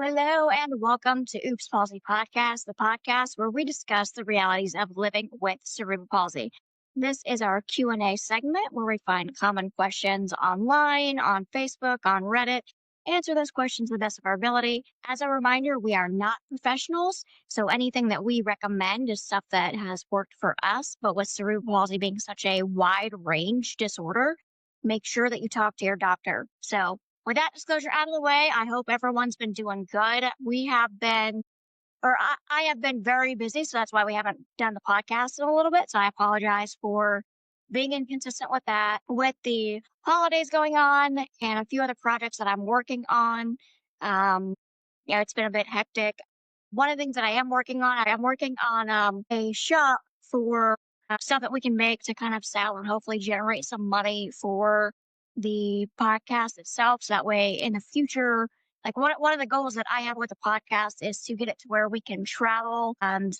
Hello, and welcome to Oops Palsy Podcast, the podcast where we discuss the realities of living with cerebral palsy. This is our Q&A segment where we find common questions online, on Facebook, on Reddit, answer those questions to the best of our ability. As a reminder, we are not professionals, so anything that we recommend is stuff that has worked for us, but with cerebral palsy being such a wide range disorder, make sure that you talk to your doctor. So with that disclosure out of the way, I hope everyone's been doing good. We have been, or I have been very busy, so that's why we haven't done the podcast in a little bit. So I apologize for being inconsistent with that. With the holidays going on and a few other projects that I'm working on, it's been a bit hectic. One of the things that I am working on a shop for stuff that we can make to kind of sell and hopefully generate some money for the podcast itself. So that way in the future, like one of the goals that I have with the podcast is to get it to where we can travel and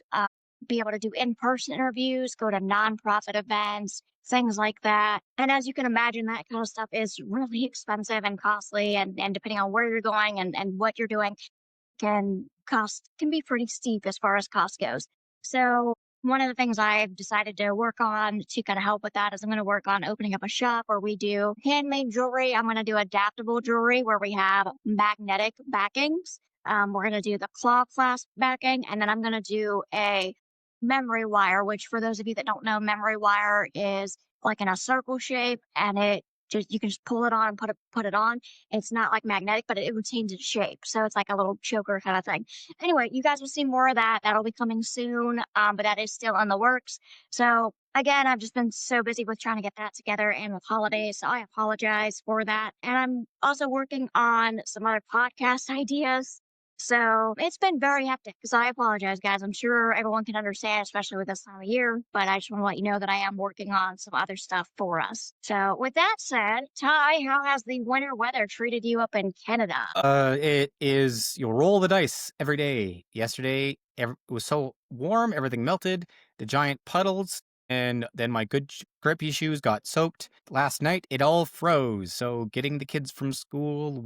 be able to do in-person interviews, go to nonprofit events, things like that. And as you can imagine, that kind of stuff is really expensive and costly. And depending on where you're going and what you're doing can be pretty steep as far as cost goes. So one of the things I've decided to work on to kind of help with that is I'm going to work on opening up a shop where we do handmade jewelry. I'm going to do adaptable jewelry where we have magnetic backings. We're going to do the claw clasp backing, and then I'm going to do a memory wire, which for those of you that don't know, memory wire is like in a circle shape, and you can just pull it on and put it on. It's not like magnetic, but it retains its shape. So it's like a little choker kind of thing. Anyway, you guys will see more of that. That'll be coming soon, but that is still in the works. So again, I've just been so busy with trying to get that together and with holidays. So I apologize for that. And I'm also working on some other podcast ideas. So it's been very hectic, so I apologize, guys. I'm sure everyone can understand, especially with this time of year, but I just want to let you know that I am working on some other stuff for us. So with that said, Ty, how has the winter weather treated you up in Canada? It is, you roll the dice every day. Yesterday, it was so warm, everything melted, the giant puddles, and then my good grippy shoes got soaked. Last night, it all froze, so getting the kids from school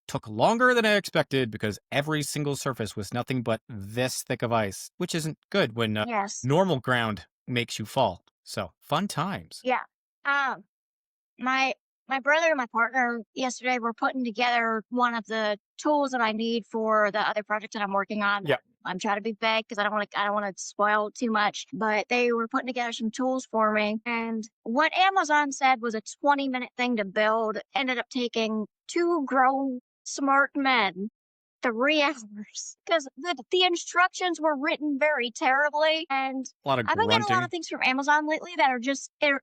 took longer than I expected because every single surface was nothing but this thick of ice, which isn't good when Yes. normal ground makes you fall. So, fun times. Yeah. My brother and my partner yesterday were putting together one of the tools that I need for the other project that I'm working on. Yeah. I'm trying to be vague because I don't want to spoil too much, but they were putting together some tools for me. And what Amazon said was a 20-minute thing to build ended up taking 2 grown smart men 3 hours because the instructions were written very terribly. And A lot of I've been getting a lot grunting. of things from Amazon lately that are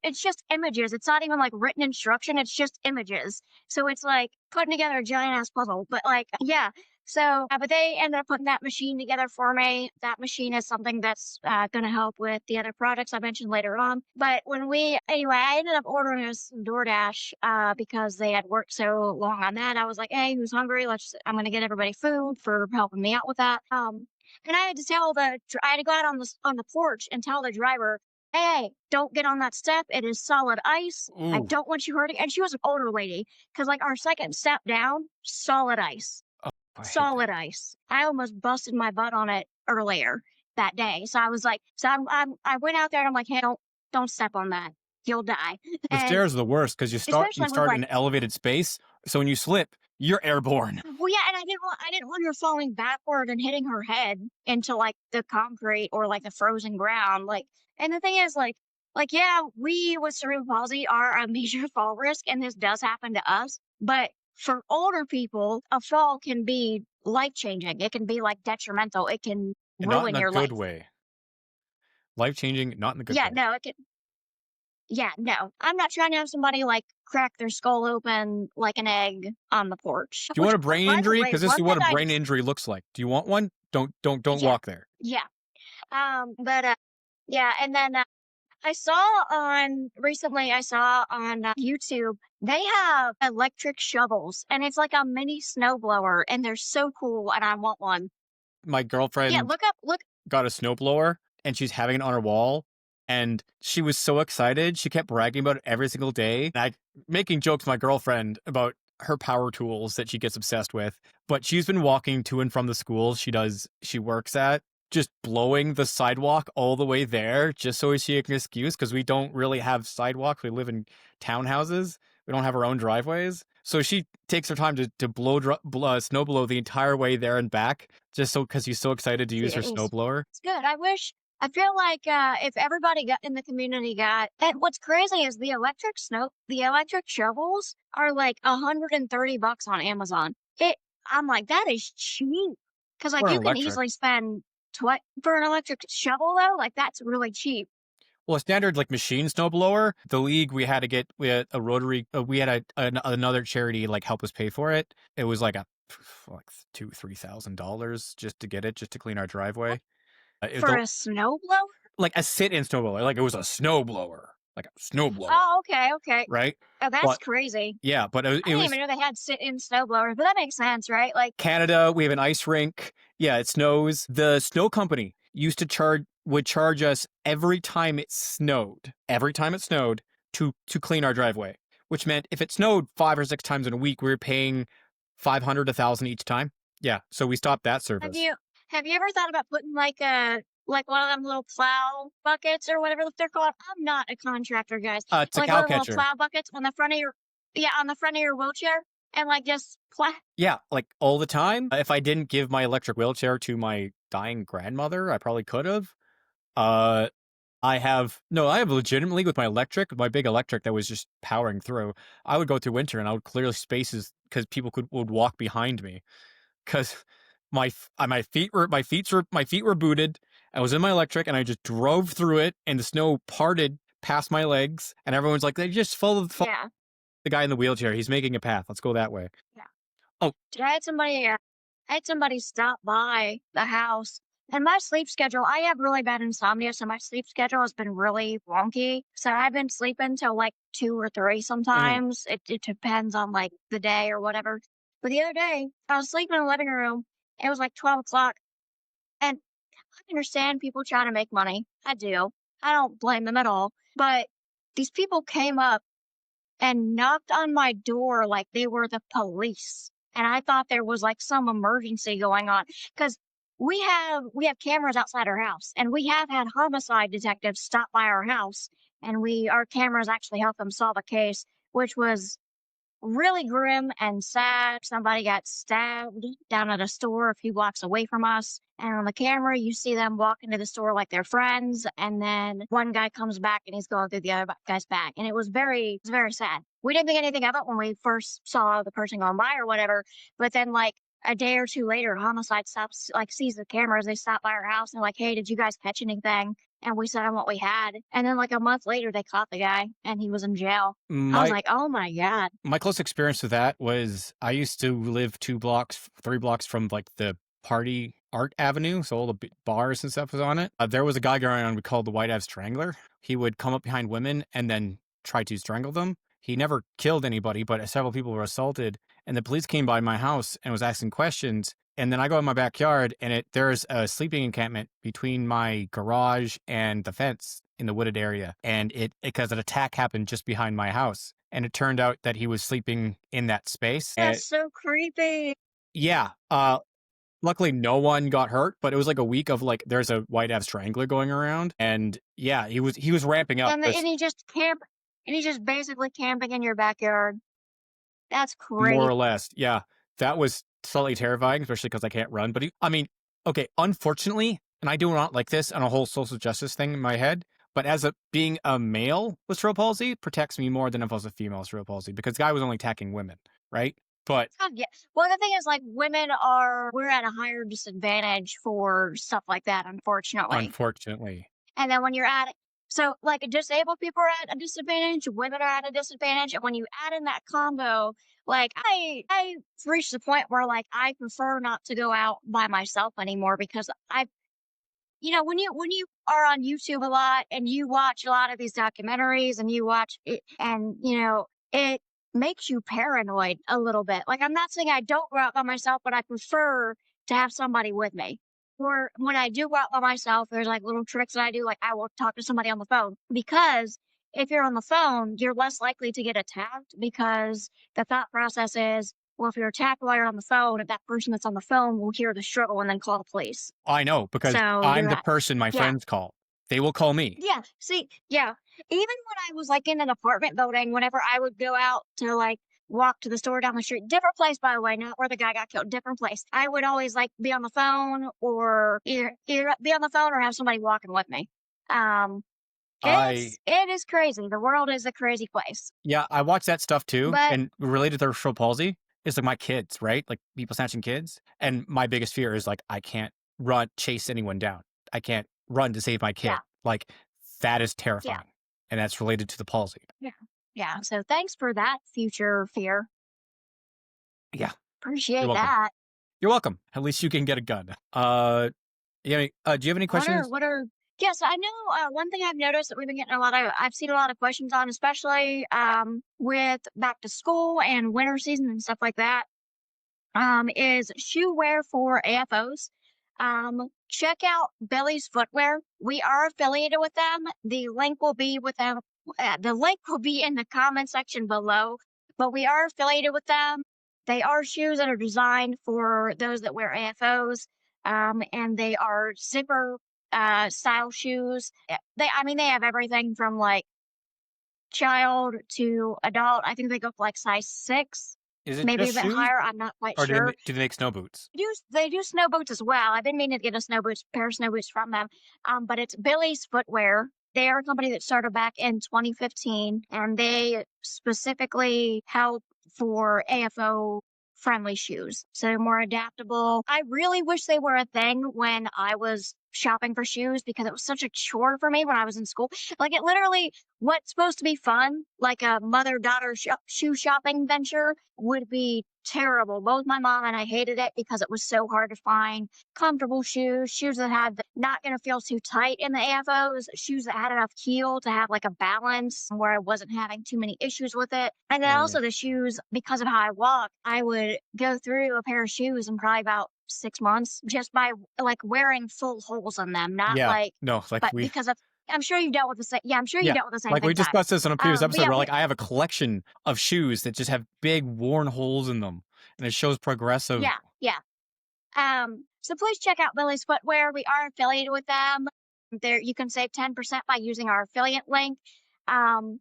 it's just images. It's not even like written instruction. It's just images. So it's like putting together a giant ass puzzle, but like, yeah. So, but they ended up putting that machine together for me. That machine is something that's going to help with the other projects I mentioned later on. But anyway, I ended up ordering us some DoorDash because they had worked so long on that. I was like, hey, who's hungry? I'm going to get everybody food for helping me out with that. And I had to go out on the porch and tell the driver, hey, don't get on that step. It is solid ice. Ooh. I don't want you hurting. And she was an older lady because like our second step down, solid ice. Solid ice. I almost busted my butt on it earlier that day. So I was like, I went out there and I'm like, hey, don't step on that. You'll die. The stairs are the worst because you start in an elevated space. So when you slip, you're airborne. Well, yeah, and I didn't want her falling backward and hitting her head into like the concrete or like the frozen ground. Like, and the thing is, yeah, we with cerebral palsy are a major fall risk, and this does happen to us. But for older people, a fall can be life-changing. It can be like detrimental. It can ruin your life. Not in a good way. Life-changing, not in a good way. Yeah, no, it can. Yeah, no, I'm not trying to have somebody like crack their skull open like an egg on the porch. Do you want a brain injury? Because this is what a brain injury looks like. Do you want one? Don't walk there. Yeah. Yeah, and then I saw on YouTube, they have electric shovels, and it's like a mini snowblower, and they're so cool, and I want one. My girlfriend look. got a snowblower, and she's having it on her wall, And she was so excited. She kept bragging about it every single day. And I making jokes with my girlfriend about her power tools that she gets obsessed with. But she's been walking to and from the school she works at, just blowing the sidewalk all the way there, just so she can excuse, because we don't really have sidewalks. We live in townhouses. We don't have our own driveways. So she takes her time to snow blow the entire way there and back, just so because she's so excited to use her Jeez. snowblower. It's good. I feel like if everybody got in the community and what's crazy is the electric shovels are like $130 on Amazon. I'm like, that is cheap. Cause like Or an you can electric. easily spend for an electric shovel though, like that's really cheap. Well, a standard like machine snowblower, the league we had a rotary. We had another charity like help us pay for it. It was like $2,000-3,000 just to get it, just to clean our driveway. For a snowblower? Like a sit-in snowblower, like it was a snowblower, like a snowblower, Oh, okay, okay. right? Oh, that's But crazy. yeah, but I it didn't was even know they had sit-in snowblowers, but that makes sense, right? Like, Canada. We have an ice rink. Yeah, it snows. The snow company would charge us every time it snowed. Every time it snowed to clean our driveway, which meant if it snowed 5 or 6 times in a week, we were paying 500, 1,000 each time. Yeah, so we stopped that have service. you have you ever thought about putting like one of them little plow buckets or whatever they're called? I'm not a contractor, guys. It's a Like cow one of the little catcher. plow buckets on the front of your wheelchair, and like just plow. Yeah, like all the time. If I didn't give my electric wheelchair to my dying grandmother, I probably could have. Uh, I have legitimately with my big electric that was just powering through. I would go through winter and I would clear spaces because people would walk behind me because my feet were booted. I was in my electric and I just drove through it and the snow parted past my legs and everyone's like, they just follow Yeah, the guy in the wheelchair. He's making a path. Let's go that way. yeah. Oh, Dude, I had somebody stop by the house. And my sleep schedule, I have really bad insomnia, so my sleep schedule has been really wonky. So I've been sleeping till like 2 or 3 mhm. sometimes. It depends on like the day or whatever. But the other day, I was sleeping in the living room. It was like 12 o'clock. And I understand people trying to make money. I do. I don't blame them at all. But these people came up and knocked on my door like they were the police. And I thought there was like some emergency going on because we have cameras outside our house and we have had homicide detectives stop by our house and our cameras actually helped them solve a case, which was really grim and sad. Somebody got stabbed down at a store a few blocks away from us. And on the camera, you see them walk into the store like they're friends. And then one guy comes back and he's going through the other guy's back. And it was very sad. We didn't think anything of it when we first saw the person going by or whatever. But then, like, a day or two later, homicide stops, like, sees the cameras. They stop by our house and they're like, hey, did you guys catch anything? And we said what we had. And then, like, a month later, they caught the guy and he was in jail. I was My like, oh my God. my close experience with that was I used to live 3 blocks from like the Party Art Avenue, so all the bars and stuff was on it. There was a guy going around we called the White Ave Strangler. He would come up behind women and then try to strangle them. He never killed anybody, but several people were assaulted. And the police came by my house and was asking questions. And then I go in my backyard and there's a sleeping encampment between my garage and the fence in the wooded area. And because an attack happened just behind my house. And it turned out that he was sleeping in that space. That's so creepy. Yeah. Luckily no one got hurt, but it was like a week of like there's a White Ave Strangler going around. And yeah, he was ramping up And he's just basically camping in your backyard. That's more crazy. or less. Yeah. That was slightly terrifying, especially because I can't run. But I mean, okay, unfortunately, and I do not like this on a whole social justice thing in my head, but being a male with cerebral palsy protects me more than if I was a female with cerebral palsy because the guy was only attacking women, right? But Yeah. Well, the thing is, like, we're at a higher disadvantage for stuff like that, unfortunately. unfortunately, And then so like disabled people are at a disadvantage, women are at a disadvantage. And when you add in that combo, like I've reached the point where like I prefer not to go out by myself anymore because when you are on YouTube a lot and you watch a lot of these documentaries and you watch it and it makes you paranoid a little bit. Like I'm not saying I don't go out by myself, but I prefer to have somebody with me. Or when I do go out by myself, there's like little tricks that I do. Like I will talk to somebody on the phone because if you're on the phone, you're less likely to get attacked because the thought process is, well, if you're attacked while you're on the phone, if that person that's on the phone will hear the struggle and then call the police. I know because So I'm you're the at, person my yeah, friends call. They will call me. yeah. See, yeah. Even when I was like in an apartment building, whenever I would go out to like walk to the store down the street, different place by the way, not where the guy got killed, different place. I would always like be on the phone or either be on the phone or have somebody walking with me. Um, I it is crazy. The world is a crazy place. Yeah, I watch that stuff too. But And related to cerebral palsy is like my kids, right? Like people snatching kids. And my biggest fear is like I can't chase anyone down. I can't run to save my kid. yeah, Like that is yeah, terrifying. And that's related to the palsy. yeah, yeah. So thanks for that future fear. Yeah, you're Appreciate welcome. that. You're welcome. At least you can get a gun. Yeah, do you have any questions? What are yes, I know, one thing I've noticed that we've been getting a lot of I've seen a lot of questions on, especially, with back to school and winter season and stuff like that, is shoe wear for AFOs. Check out Billy's Footwear. We are affiliated with them. The link will be in the comment section below, but we are affiliated with them. They are shoes that are designed for those that wear AFOs, and they are zipper style shoes. I mean, they have everything from like child to adult. I think they go for like size 6, Is it maybe just a bit shoes? higher. I'm not quite Or sure. do they make snow boots? They do snow boots as well. I've been meaning to get a pair of snow boots from them. But it's Billy's Footwear. They are a company that started back in 2015, and they specifically help for AFO friendly shoes. So they're more adaptable. I really wish they were a thing when I was shopping for shoes because it was such a chore for me when I was in school. Like it literally, what's supposed to be fun, like a mother-daughter shoe shopping venture, would be terrible. Both my mom and I hated it because it was so hard to find comfortable shoes that had not going to feel too tight in the AFOs, shoes that had enough heel to have like a balance where I wasn't having too many issues with it. And then Mm. also the shoes, because of how I walk, I would go through a pair of shoes in probably about 6 months just by like wearing full holes in them, not Yeah. like, No, but because of, I'm sure you dealt with the same, yeah, I'm sure you yeah. dealt with the same Like we thing, Ty. discussed this on a previous But episode yeah, where like I have a collection of shoes that just have big worn holes in them. And it shows progressive. yeah, yeah. So please check out Billy's Footwear. We are affiliated with them. There, you can save 10% by using our affiliate link. Um,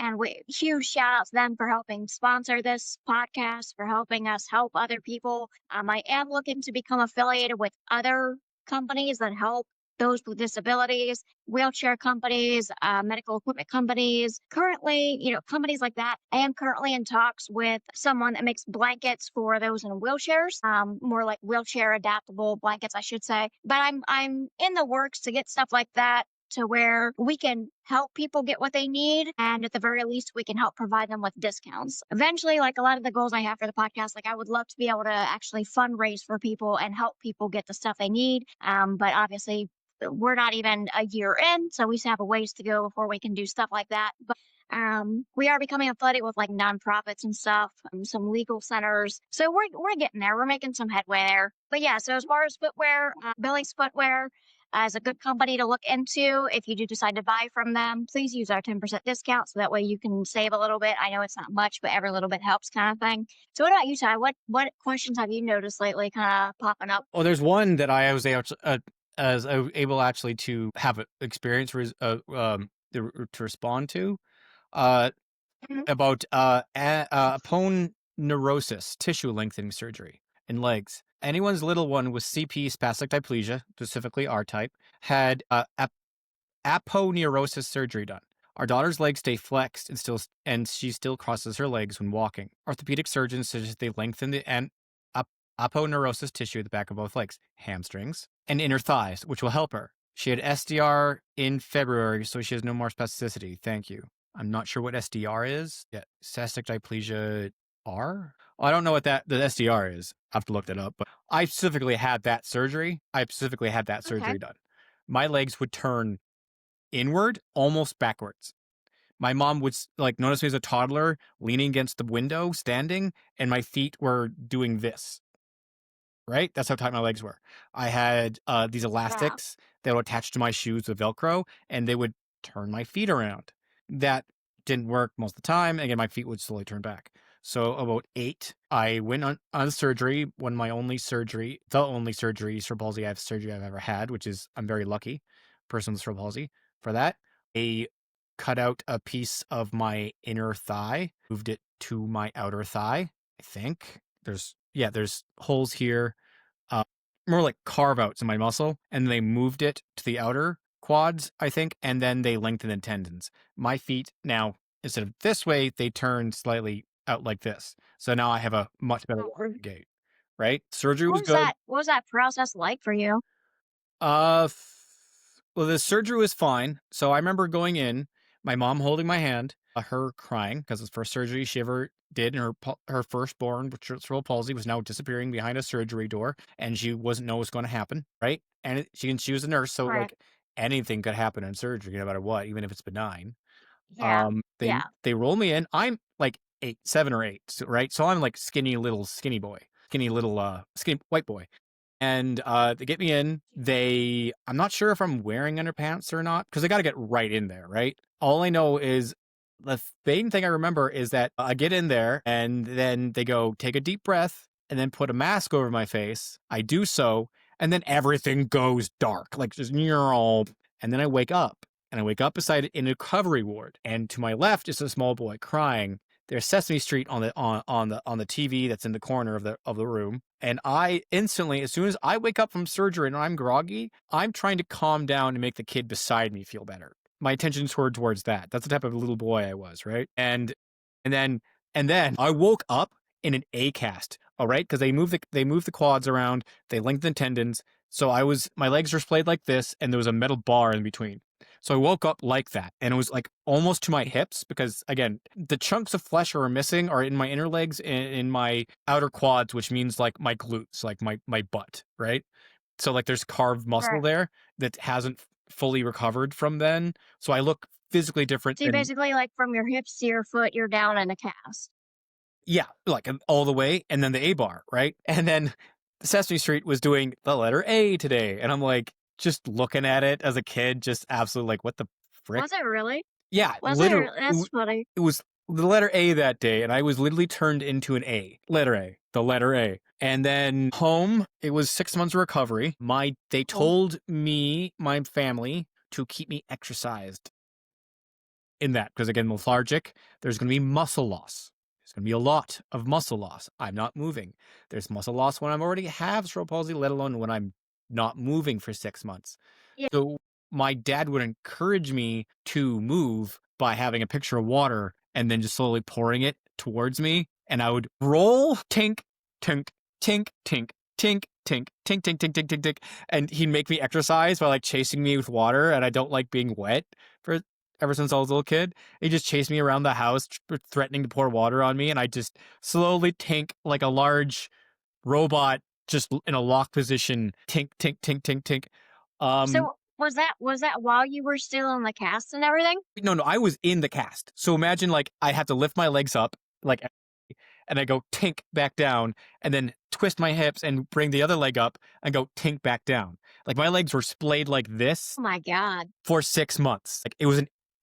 and huge shout out to them for helping sponsor this podcast, for helping us help other people. I am looking to become affiliated with other companies that help those with disabilities, wheelchair companies, medical equipment companies. Currently, companies like that. I am currently in talks with someone that makes blankets for those in wheelchairs, more like wheelchair adaptable blankets, I should say. But I'm in the works to get stuff like that to where we can help people get what they need. And at the very least, we can help provide them with discounts. Eventually, like a lot of the goals I have for the podcast, like I would love to be able to actually fundraise for people and help people get the stuff they need. But obviously, we're not even a year in, so we still have a ways to go before we can do stuff like that. But we are becoming affiliated with like nonprofits and stuff, some legal centers. So we're getting there. We're making some headway there. But yeah, so as far as footwear, Billy's Footwear is a good company to look into. If you do decide to buy from them, please use our 10% discount so that way you can save a little bit. I know it's not much, but every little bit helps, kind of thing. So what about you, Ty? What questions have you noticed lately kind of popping up? Well, there's one that I was able actually to have experience to respond to. Mhm. About aponeurosis, tissue lengthening surgery in legs. Anyone's little one with CP spastic diplegia, specifically R type, had aponeurosis surgery done. Our daughter's legs stay flexed and she still crosses her legs when walking. Orthopedic surgeons suggest they lengthen the aponeurosis tissue at the back of both legs, hamstrings, and inner thighs, which will help her. She had SDR in February, so she has no more spasticity. Thank you. I'm not sure what SDR is. Yeah, spastic diplegia R? I don't know what the SDR is. I have to look that up. But I specifically had that surgery. Okay. Done. My legs would turn inward, almost backwards. My mom would like notice me as a toddler leaning against the window, standing, and my feet were doing this. right? That's how tight my legs were. I had these Yeah. elastics that would attach to my shoes with Velcro, and they would turn my feet around. That didn't work most of the time. Again, my feet would slowly turn back. So about 8, I went on surgery. One of my only surgery, the only surgery, cerebral palsy I've ever had, which is I'm very lucky, person with cerebral palsy for that. They cut out a piece of my inner thigh, moved it to my outer thigh. I think there's holes here, uh, more like carve outs in my muscle, and they moved it to the outer quads, I think, and then they lengthened the tendons. My feet now, instead of this way, they turn slightly out like this. So now I have a much better walking gait, right? Surgery was good. What was that process like for you? Well, the surgery was fine. So I remember going in, my mom holding my hand, her crying because it's the first surgery she ever did, and her firstborn with cerebral palsy was now disappearing behind a surgery door, and she wasn't know what's going to happen, right? And she was a nurse, so Right. like anything could happen in surgery, no matter what, even if it's benign. Yeah. They Yeah. they roll me in. I'm like 7 or 8, right? So I'm like skinny boy, skinny little skinny white boy. And they get me in. I'm not sure if I'm wearing underpants or not because I got to get right in there, right? All I know is the main thing I remember is that I get in there and then they go, take a deep breath and then put a mask over my face. I do so. And then everything goes dark, like just, and then I wake up and I wake up beside it in a recovery ward. And to my left is a small boy crying. There's Sesame Street on the TV that's in the corner of the room. And I instantly, as soon as I wake up from surgery and I'm groggy, I'm trying to calm down and make the kid beside me feel better. My attention's towards that. That's the type of little boy I was, right? And then I woke up in an A cast, all right, because they moved the quads around, they lengthened tendons. So my legs were splayed like this, and there was a metal bar in between. So I woke up like that, and it was like almost to my hips because again, the chunks of flesh are missing are in my inner legs and in my outer quads, which means like my glutes, like my butt, right? So like there's carved muscle Right. there that hasn't fully recovered from then. So I look physically different So you than basically like from your hips to your foot, you're down in a cast. yeah, like all the way, and then the A bar, right? And then Sesame Street was doing the letter A today, and I'm like just looking at it as a kid, just absolutely like, what the frick? Was it really? Yeah, Was it? literally, That's funny. it was the letter A that day, and I was literally turned into an A, letter A, the letter A. And then home, it was 6 months of recovery. They Oh, told me, my family, to keep me exercised in that because again, lethargic. There's going to be muscle loss. There's going to be a lot of muscle loss. I'm not moving. There's muscle loss when I'm already have cerebral palsy, let alone when I'm not moving for 6 months. yeah. So my dad would encourage me to move by having a pitcher of water and then just slowly pouring it towards me. And I would roll, tink, tink, tink, tink, tink, tink, tink, tink, tink, tink, tink, tink. And he'd make me exercise by like chasing me with water. And I don't like being wet for ever since I was a little kid. He just chased me around the house, threatening to pour water on me. And I just slowly tink like a large robot, just in a lock position, tink, tink, tink, tink, tink. Um, So was that while you were still in the cast and everything? no, I was in the cast. So imagine like I have to lift my legs up, like, and I go tink back down, and then twist my hips and bring the other leg up and go tink back down. Like my legs were splayed like this Oh my god. for 6 months. Like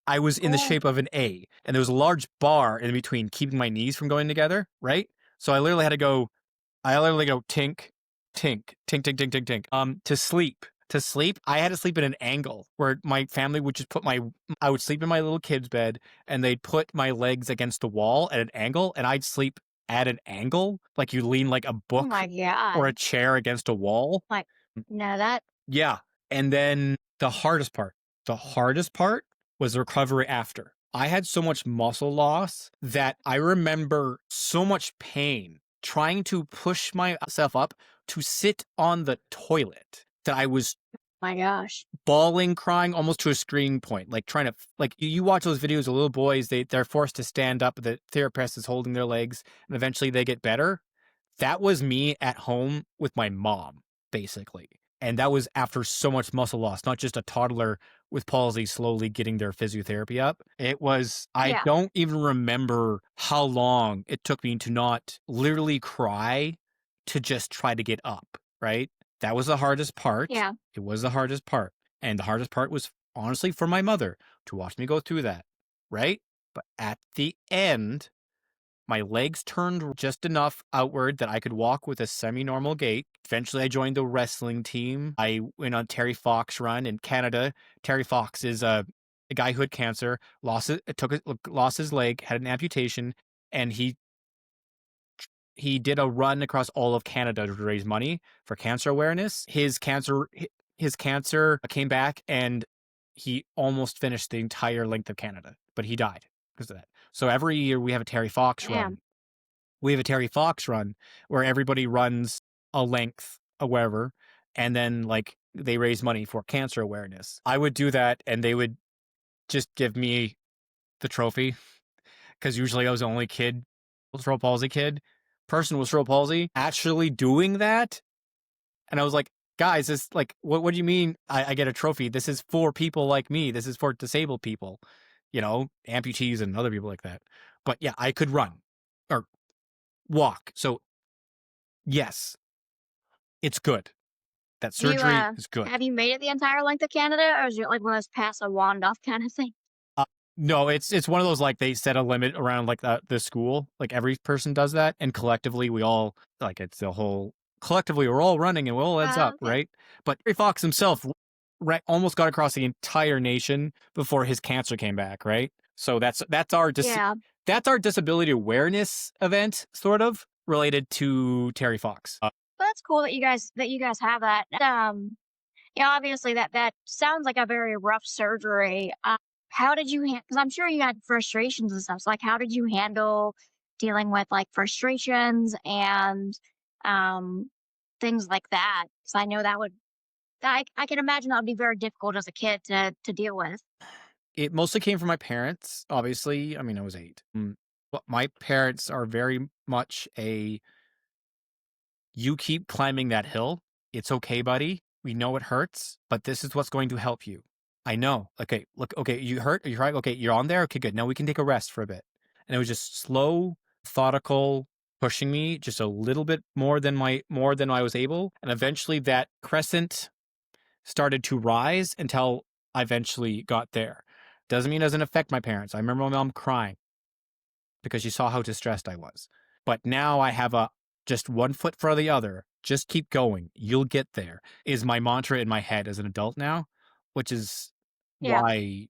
I was in the Oh, shape of an A, and there was a large bar in between keeping my knees from going together, right? So I literally go tink, tink, tink, tink, tink, tink, tink. To sleep. To sleep, I had to sleep at an angle where my family would just I would sleep in my little kid's bed and they'd put my legs against the wall at an angle and I'd sleep at an angle, like you lean like a oh book my or god. a chair against a wall. Like, no, that Yeah. And then the hardest part was the recovery after. I had so much muscle loss that I remember so much pain trying to push myself up to sit on the toilet that I was my gosh. bawling, crying almost to a screaming point, like trying to, like you watch those videos of little boys, they're forced to stand up, the therapist is holding their legs, and eventually they get better. That was me at home with my mom, basically. And that was after so much muscle loss, not just a toddler with palsy slowly getting their physiotherapy up. I Yeah. don't even remember how long it took me to not literally cry to just try to get up. right? That was the hardest part. Yeah. It was the hardest part. And the hardest part was honestly for my mother to watch me go through that, right? But at the end, my legs turned just enough outward that I could walk with a semi-normal gait. Eventually, I joined the wrestling team. I went on Terry Fox run in Canada. Terry Fox is a guy who had cancer, lost his leg, had an amputation, and he did a run across all of Canada to raise money for cancer awareness. His cancer came back, and he almost finished the entire length of Canada, but he died because of that. So every year we have a Terry Fox Damn. run. We have a Terry Fox run where everybody runs a length of wherever, and then like they raise money for cancer awareness. I would do that, and they would just give me the trophy because usually I was the only kid, cerebral palsy kid, person with cerebral palsy, actually doing that. And I was like, guys, this like, what do you mean I get a trophy? This is for people like me. This is for disabled people, amputees and other people like that. But yeah, I could run or walk. So yes, it's good. That Do you surgery is good. have you made it the entire length of Canada, or is it like one of those pass a wand off kind of thing? No, it's one of those like they set a limit around like the school. Like every person does that, and collectively we all like it's the whole collectively we're all running and it all adds up, Okay. right? But Ray Fox himself almost got across the entire nation before his cancer came back, right? So Yeah. that's our disability awareness event, sort of related to Terry Fox. But that's cool that you guys have that. Yeah, obviously that sounds like a very rough surgery. How did you because I'm sure you had frustrations and stuff. So like how did you handle dealing with like frustrations and um things like that? Because I know I can imagine that would be very difficult as a kid to deal with. It mostly came from my parents, obviously. I mean, I was 8. But my parents are very much you keep climbing that hill. It's okay, buddy. We know it hurts, but this is what's going to help you. I know. Okay, look, okay, you hurt? Are you right? Okay, you're on there? Okay, good. Now we can take a rest for a bit. And it was just slow, methodical, pushing me just a little bit more than I was able. And eventually that crescent started to rise until I eventually got there. Doesn't mean it doesn't affect my parents. I remember my mom crying because she saw how distressed I was. But now I have just one foot for the other. Just keep going. You'll get there, is my mantra in my head as an adult now, which is Yeah. why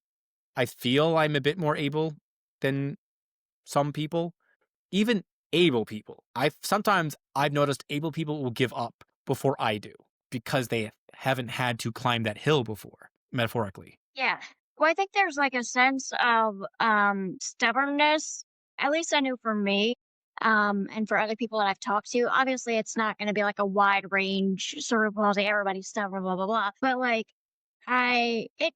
I feel I'm a bit more able than some people, even able people. I've noticed able people will give up before I do because they haven't had to climb that hill before, metaphorically. Yeah. Well, I think there's like a sense of stubbornness. At least I know for me, and for other people that I've talked to. Obviously, it's not going to be like a wide range sort of like everybody's stubborn, blah blah blah. But like, I it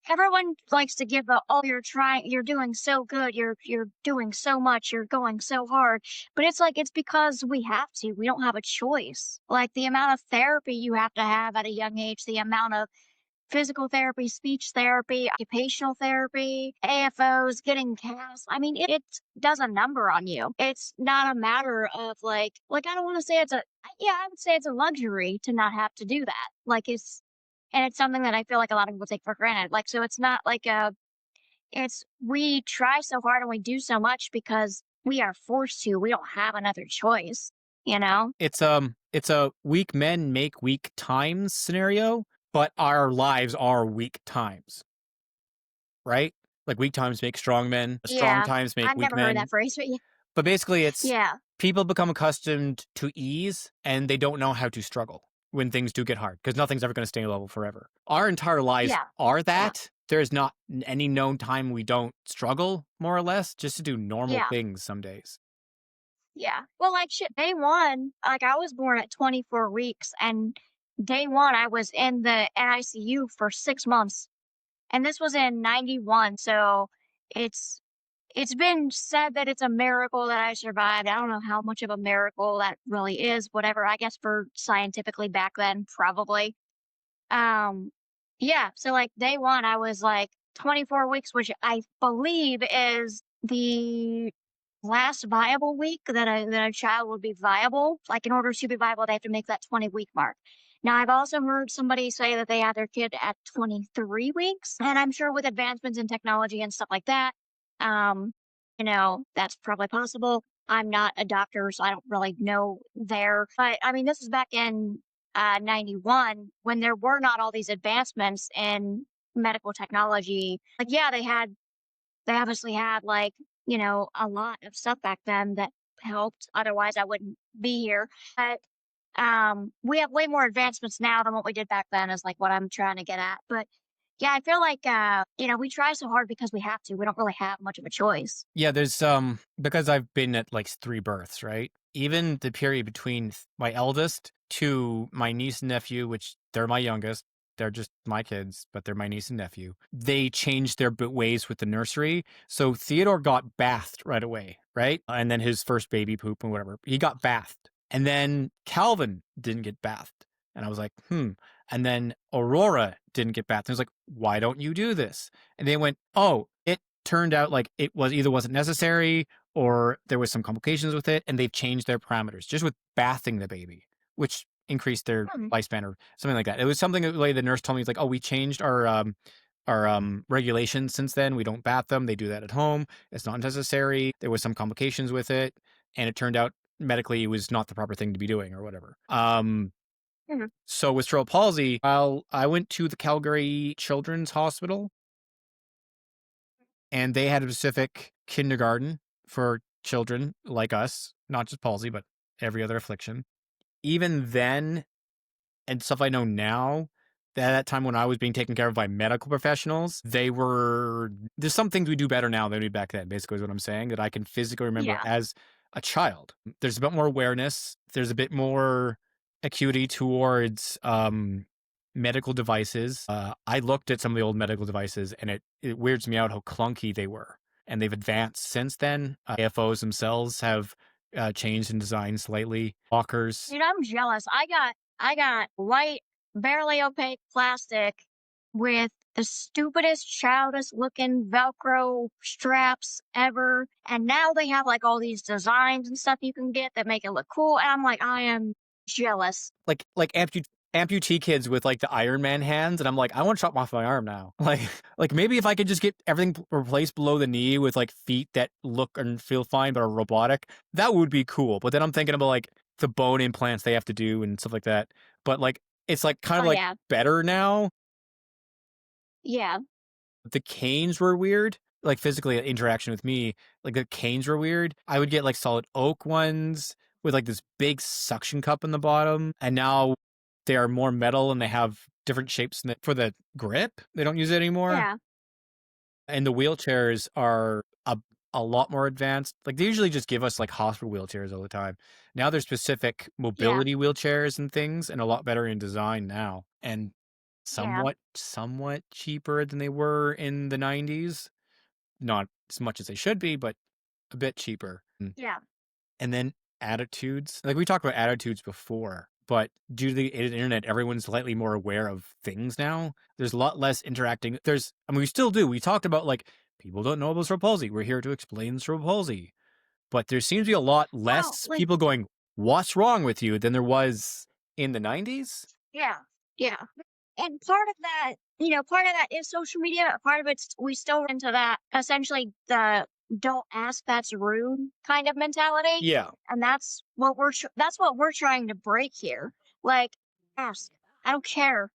everyone likes to give the oh you're doing so good, you're doing so much, you're going so hard. But it's like it's because we have to. We don't have a choice. Like the amount of therapy you have to have at a young age, the amount of physical therapy, speech therapy, occupational therapy, AFOs, getting cast. I mean, it does a number on you. It's not a matter of like I don't want to say yeah, I would say it's a luxury to not have to do that. And it's something that I feel like a lot of people take for granted. Like, so it's not like we try so hard and we do so much because we are forced to. We don't have another choice, you know? It's a weak men make weak times scenario, but our lives are weak times, right? Like weak times make strong men, strong Yeah. times make I've weak never heard that men. phrase, but yeah. But basically, it's Yeah. people become accustomed to ease and they don't know how to struggle when things do get hard because nothing's ever going to stay level forever. Our entire lives Yeah. are Yeah. that. There's not any known time we don't struggle, more or less, just to do normal Yeah. things some days. Yeah. Well, like shit, day one, like I was born at 24 weeks, and day one, I was in the NICU for 6 months. And this was in 91. So it's it's been said that it's a miracle that I survived. I don't know how much of a miracle that really is, whatever. I guess for scientifically back then, probably. Um, yeah. So like day one, I was like 24 weeks, which I believe is the last viable week that a child would be viable. Like in order to be viable, they have to make that 20-week mark. Now, I've also heard somebody say that they had their kid at 23 weeks, and I'm sure with advancements in technology and stuff like that, um, that's probably possible. I'm not a doctor, so I don't really know there. But I mean, this is back in 91 when there were not all these advancements in medical technology. Like, yeah, they obviously had like, a lot of stuff back then that helped. Otherwise, I wouldn't be here. But we have way more advancements now than what we did back then, is like what I'm trying to get at. But yeah, I feel like we try so hard because we have to. We don't really have much of a choice. Yeah, there's because I've been at like 3 births, right? Even the period between my eldest to my niece and nephew, which they're my youngest, they're just my kids, but they're my niece and nephew. They changed their ways with the nursery. So Theodore got bathed right away, right? And then his first baby poop and whatever, he got bathed. And then Calvin didn't get bathed. And I was like, And then Aurora didn't get bathed. And I was like, why don't you do this? And they went, oh, it turned out like it was either wasn't necessary or there was some complications with it, and they've changed their parameters just with bathing the baby, which increased their Hmm. lifespan or something like that. It was something that like the nurse told me, it's like, oh, we changed our regulations since then. We don't bath them. They do that at home. It's not necessary. There was some complications with it, and it turned out medically it was not the proper thing to be doing or whatever. Hmm. So with cerebral palsy, I went to the Calgary Children's Hospital, and they had a specific kindergarten for children like us, not just palsy, but every other affliction. Even then, and stuff I know now, at that time when I was being taken care of by medical professionals, there's some things we do better now than we did back then, basically is what I'm saying, that I can physically remember Yeah. as a child. There's a bit more awareness. There's a bit more acuity towards medical devices. I looked at some of the old medical devices, and it weirds me out how clunky they were. And they've advanced since then. AFOs themselves have changed in design slightly. Walkers. Dude, I'm jealous. I got white, barely opaque plastic with the stupidest, childish looking Velcro straps ever. And now they have like all these designs and stuff you can get that make it look cool. And I'm like, I am jealous. Like amputee kids with like the Iron Man hands, and I'm like, I want to chop off my arm now. Like maybe if I could just get everything replaced below the knee with like feet that look and feel fine but are robotic, that would be cool. But then I'm thinking about like the bone implants they have to do and stuff like that. But like it's like kind Oh of like yeah. better now. Yeah. The canes were weird. Like physically interaction with me, like the canes were weird. I would get like solid oak ones with like this big suction cup in the bottom, and now they are more metal and they have different shapes for the grip. They don't use it anymore, Yeah. and the wheelchairs are a lot more advanced. Like they usually just give us like hospital wheelchairs all the time. Now there's specific Yeah. mobility wheelchairs and things, and a lot better in design now, and Yeah. somewhat cheaper than they were in the 90s. Not as much as they should be, but a bit cheaper. Yeah. And then attitudes. Like we talked about attitudes before, but due to the internet, everyone's slightly more aware of things now. There's a lot less interacting. We still do. We talked about like people don't know about cerebral palsy. We're here to explain cerebral palsy. But there seems to be a lot Well, less like, people going, "What's wrong with you?" than there was in the 90s. yeah. Yeah. And part of that is social media. Part of it's we still run into that essentially the don't ask, that's rude kind of mentality. Yeah. And that's what we're trying to break here. Like, ask. I don't care.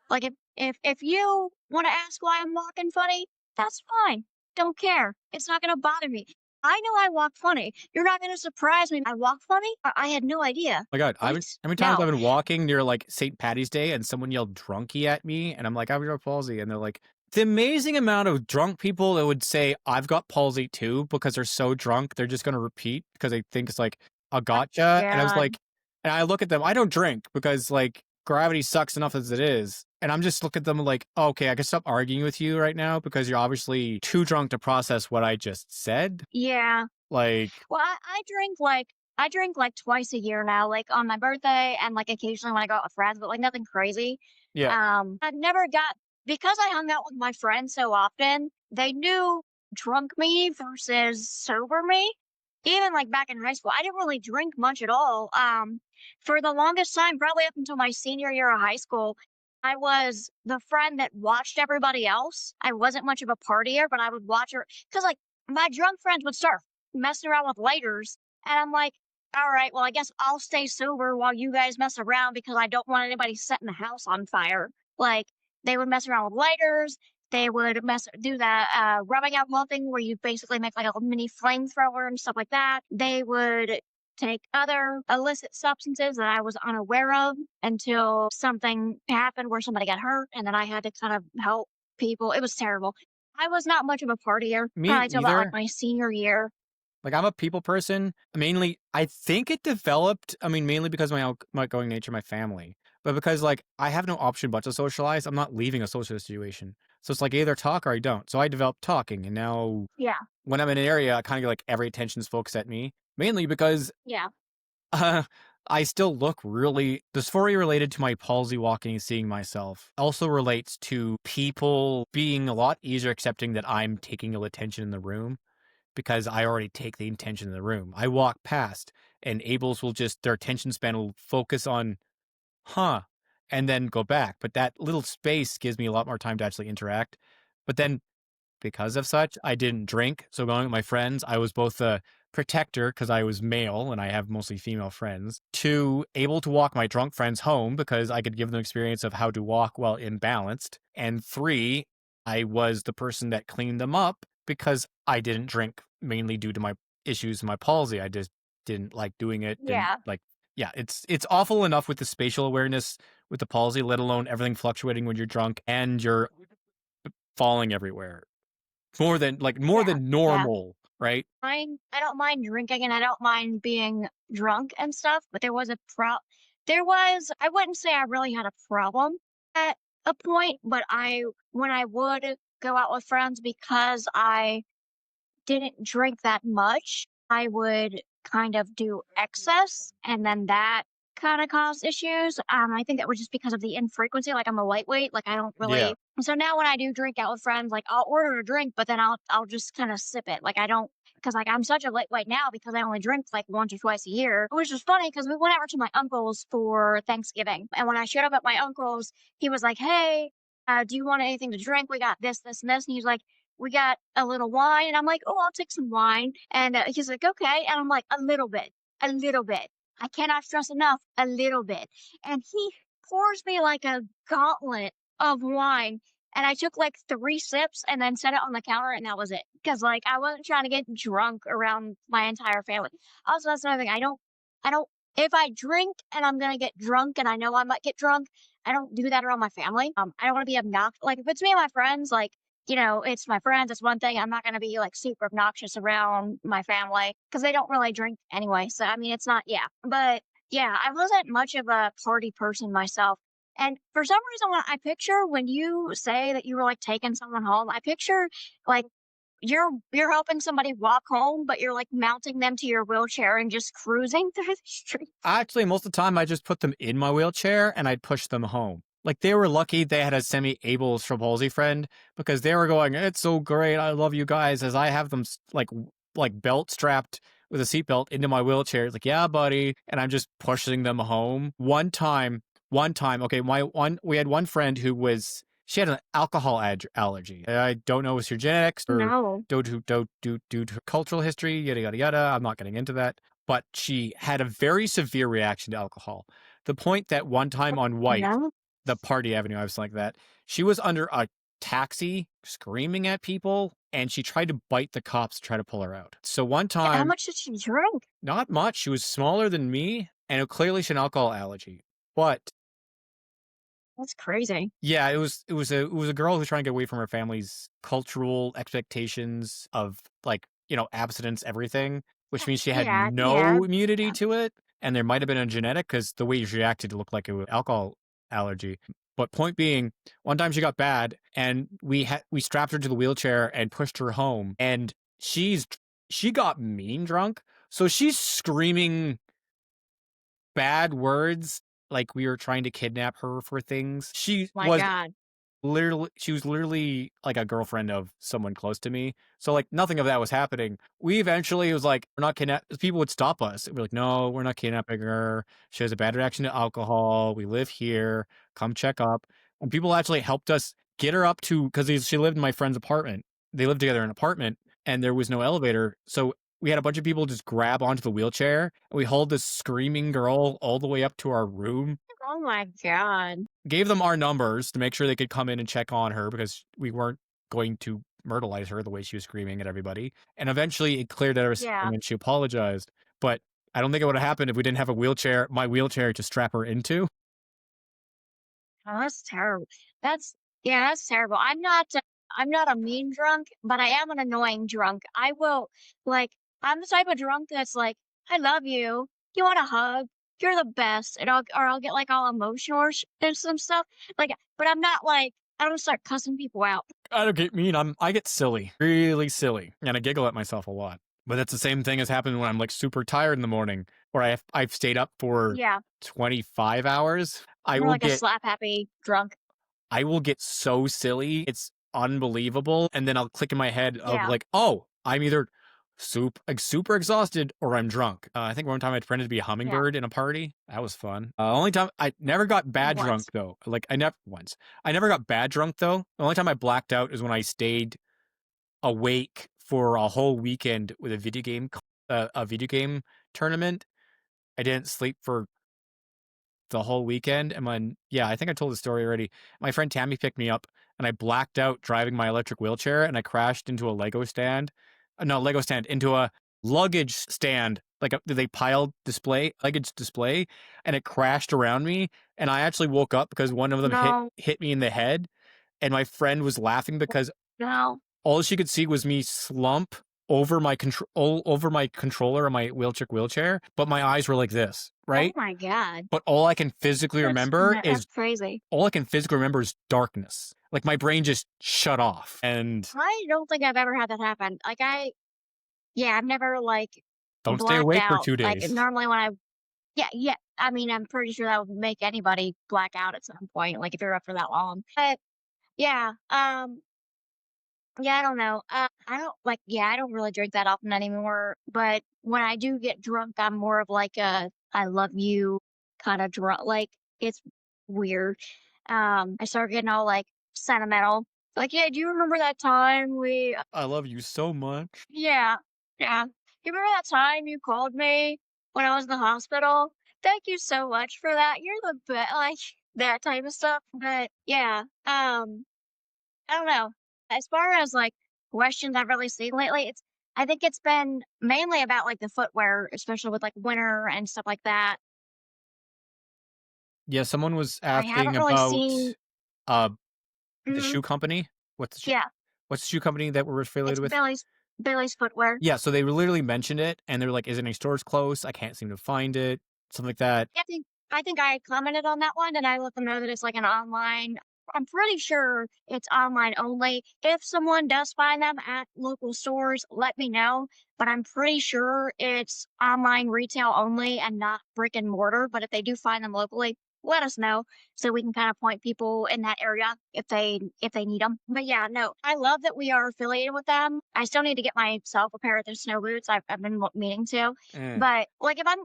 Like if you want to ask why I'm walking funny, that's fine. Don't care. It's not gonna bother me. I know I walk funny. You're not gonna surprise me. I walk funny. I had no idea. My God, What? how many times I've No. been walking near like St. Patty's Day and someone yelled drunky at me, and I'm like, I've got palsy, and they're like, the amazing amount of drunk people that would say I've got palsy too because they're so drunk they're just gonna repeat because they think it's like a Oh gotcha, and I was God. like, and I look at them, I don't drink because like gravity sucks enough as it is, and I'm just looking at them like, oh, okay, I can stop arguing with you right now because you're obviously too drunk to process what I just said, Yeah. like, Well, I drink like twice a year now, like on my birthday and like occasionally when I go out with friends, but like nothing crazy. yeah. I've never got because I hung out with my friends so often, they knew drunk me versus sober me. even like back in high school, I didn't really drink much at all. For the longest time, probably up until my senior year of high school, I was the friend that watched everybody else. I wasn't much of a partier, but I would watch her because like my drunk friends would start messing around with lighters, and I'm like, all right, well, I guess I'll stay sober while you guys mess around because I don't want anybody setting the house on fire. Like they would mess around with lighters. They would do that rubbing alcohol thing where you basically make like a mini flamethrower and stuff like that. They would take other illicit substances that I was unaware of until something happened where somebody got hurt, and then I had to kind of help people. It was terrible. I was not much of a partier Me probably till about like either. my senior year. Like, I'm a people person. Mainly, I think it developed, mainly because of my outgoing nature, my family. But because, like, I have no option but to socialize, I'm not leaving a social situation. So it's like, either talk or I don't. So I developed talking, and now Yeah, when I'm in an area, I kind of get like every attention's focused at me. Mainly because yeah, uh, I still look really dysphoria related to my palsy walking and seeing myself. Also relates to people being a lot easier accepting that I'm taking ill attention in the room because I already take the intention in the room. I walk past and Abel's will just, their attention span will focus on, huh, and then go back. But that little space gives me a lot more time to actually interact. But then because of such, I didn't drink. So going with my friends, I was both a protector because I was male and I have mostly female friends, two, able to walk my drunk friends home because I could give them experience of how to walk while imbalanced, and three, I was the person that cleaned them up because I didn't drink mainly due to my issues with my palsy. I just didn't like doing it. Didn't yeah, like, yeah, it's awful enough with the spatial awareness with the palsy, let alone everything fluctuating when you're drunk and you're falling everywhere. More yeah, than yeah. normal, right? I don't mind drinking and I don't mind being drunk and stuff, but there was I wouldn't say I really had a problem at a point, but I when I would go out with friends because I didn't drink that much, I would kind of do excess, and then that kinda caused issues. I think that was just because of the infrequency, like, I'm a lightweight, like, I don't Yeah. really so now when I do drink out with friends, like, I'll order a drink, but then I'll just kinda sip it, like, I don't because like, I'm such a lightweight now because I only drink, like, once or twice a year, which is funny because we went over to my uncle's for Thanksgiving, and when I showed up at my uncle's, he was like, "Hey, do you want anything to drink? We got this, this, and this," and he was like, we got a little wine. And I'm like, oh, I'll take some wine. And he's like, okay. And I'm like, a little bit, a little bit. I cannot stress enough, a little bit. And he pours me like a gauntlet of wine. And I took like 3 sips and then set it on the counter and that was it. Cause like I wasn't trying to get drunk around my entire family. Also, that's another thing. I don't, if I drink and I'm going to get drunk and I know I might get drunk, I don't do that around my family. I don't want to be obnoxious. Like if it's me and my friends, like, it's my friends, it's one thing. I'm not gonna be, like, super obnoxious around my family because they don't really drink anyway, so, I mean, it's not yeah. But, yeah, I wasn't much of a party person myself, and for some reason, when I picture when you say that you were, like, taking someone home, I picture, like, you're helping somebody walk home, but you're, like, mounting them to your wheelchair and just cruising through the street. Actually, most of the time, I just put them in my wheelchair and I'd push them home. Like, they were lucky they had a semi-able cerebral palsy friend because they were going, "It's so great, I love you guys," as I have them, like belt strapped with a seatbelt into my wheelchair. It's like, "Yeah, buddy," and I'm just pushing them home. One time, okay, we had one friend who she had an alcohol allergy. I don't know if it's her genetics or No. due to her cultural history, yada, yada, yada. I'm not getting into that. But she had a very severe reaction to alcohol. The point that one time on White, No? the party avenue, I was like that, she was under a taxi screaming at people and she tried to bite the cops to try to pull her out. So one Yeah, how time, much did she drink? not much, she was smaller than me and clearly she had an alcohol allergy. But That's crazy. yeah, it was a girl who's trying to get away from her family's cultural expectations of like, abstinence, everything, which means she had Yeah, yeah, no immunity yeah. to it. And there might have been a genetic because the way she reacted looked like it was alcohol allergy. But point being, one time she got bad and we strapped her to the wheelchair and pushed her home. And she got mean drunk. So she's screaming bad words like we were trying to kidnap her for things. She My was god. Literally, she was literally like a girlfriend of someone close to me. So like nothing of that was happening. We eventually was like, we're not kidnap. People would stop us. We're like, no, we're not kidnapping her. She has a bad reaction to alcohol. We live here. Come check up. And people actually helped us get her up to because she lived in my friend's apartment. They lived together in an apartment, and there was no elevator. So we had a bunch of people just grab onto the wheelchair, and we hauled this screaming girl all the way up to our room, Oh my God. gave them our numbers to make sure they could come in and check on her because we weren't going to myrtleize her the way she was screaming at everybody. And eventually it cleared out her Yeah. system and she apologized. But I don't think it would have happened if we didn't have a wheelchair, my wheelchair to strap her into. Oh, that's terrible. That's yeah, that's terrible. I'm not a mean drunk, but I am an annoying drunk. I will like I'm the type of drunk that's like, I love you. You want a hug? You're the best. And I'll get like all emotional and some stuff. Like, but I'm not like I don't start cussing people out. I don't get mean. I get silly, really silly, and I giggle at myself a lot. But that's the same thing as happened when I'm like super tired in the morning, or I've stayed up for Yeah, 25 hours. you're like a slap happy drunk. I will get so silly. It's unbelievable. And then I'll click in my head of Yeah, like, oh, I'm either super exhausted or I'm drunk. I think one time I pretended to be a yeah. hummingbird in a party. That was fun. Only time I never got bad drunk Once. though. Like I never once. I never got bad drunk though. The only time I blacked out is when I stayed awake for a whole weekend with a video game tournament. I didn't sleep for the whole weekend. And when, yeah, I think I told the story already. My friend Tammy picked me up and I blacked out driving my electric wheelchair and I crashed into a Lego stand. No, Lego stand, into a luggage stand, like they piled luggage display, and it crashed around me. And I actually woke up because one of them No, hit me in the head. And my friend was laughing because no. all she could see was me slump over my over my controller on my wheelchair, but my eyes were like this, Oh right? my God. But all I can physically remember That's is crazy. darkness. Like my brain just shut off. And I don't think I've ever had that happen. Yeah, I've never like don't stay blacked awake for out. 2 days. Normally when yeah. I mean, I'm pretty sure that would make anybody black out at some point, like if you're up for that long. But yeah, yeah, I don't know. I don't really drink that often anymore. But when I do get drunk, I'm more of like a I love you kind of drunk. Like it's weird. I start getting all like sentimental. Like, yeah, do you remember that time we I love you so much. yeah, yeah. You remember that time you called me when I was in the hospital? Thank you so much for that. You're the best, like that type of stuff. But yeah, I don't know. As far as like questions I've really seen lately, I think it's been mainly about like the footwear, especially with like winter and stuff like that. Yeah, someone was I asking haven't really about seen. uh the Mhm, shoe company. What's the shoe yeah, what's the shoe company that we're it's affiliated with? Billy's footwear. Yeah, so they literally mentioned it and they were like, is there any stores close? I can't seem to find it. Something like that. Yeah, I think I commented on that one and I let them know that it's like an online. I'm pretty sure it's online only. If someone does find them at local stores, let me know. But I'm pretty sure it's online retail only and not brick and mortar. But if they do find them locally, let us know so we can kind of point people in that area if they need them. But yeah, no, I love that we are affiliated with them. I still need to get myself a pair of their snow boots. I've been meaning to. Eh. But like if I'm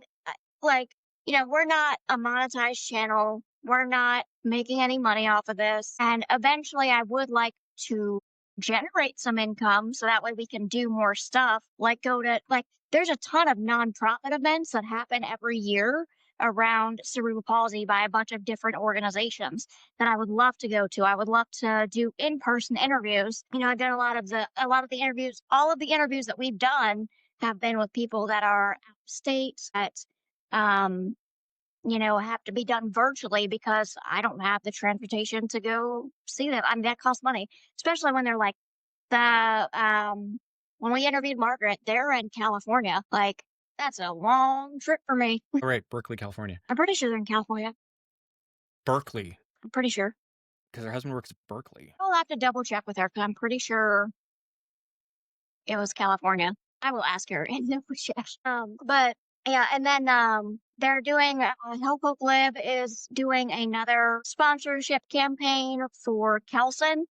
like we're not a monetized channel. We're not making any money off of this. And eventually, I would like to generate some income so that way we can do more stuff. Like, there's a ton of nonprofit events that happen every year around cerebral palsy by a bunch of different organizations that I would love to go to. I would love to do in-person interviews. I've done a lot of the interviews, all of the interviews that we've done have been with people that are out of state that um, have to be done virtually because I don't have the transportation to go see them. I mean, that costs money, especially when they're like when we interviewed Margaret, they're in California. Like, that's a long trip for me. All right, Berkeley, California. I'm pretty sure they're in California. Berkeley, I'm pretty sure. because her husband works at Berkeley. I'll have to double check with her because I'm pretty sure it was California. I will ask her and double check. But Yeah, and then they're doing Help Hope Live is doing another sponsorship campaign for Kelson.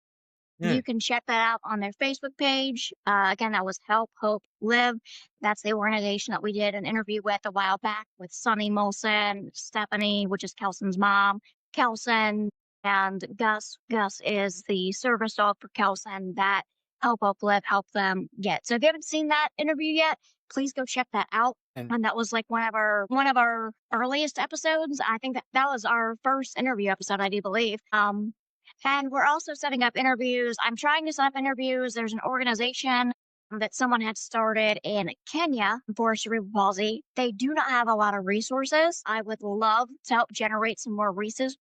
Mm. You can check that out on their Facebook page. Again, that was Help Hope Live. That's the organization that we did an interview with a while back with Sunny Molson, Stephanie, which is Kelson's mom, Kelson, and Gus. Gus is the service dog for Kelson that Help Hope Live helped them get. So if you haven't seen that interview yet, please go check that out. And And that was like one of our earliest episodes. I think that was our first interview episode, I do believe. And we're also setting up interviews. I'm trying to set up interviews. There's an organization that someone had started in Kenya for cerebral palsy. They do not have a lot of resources. I would love to help generate some more resources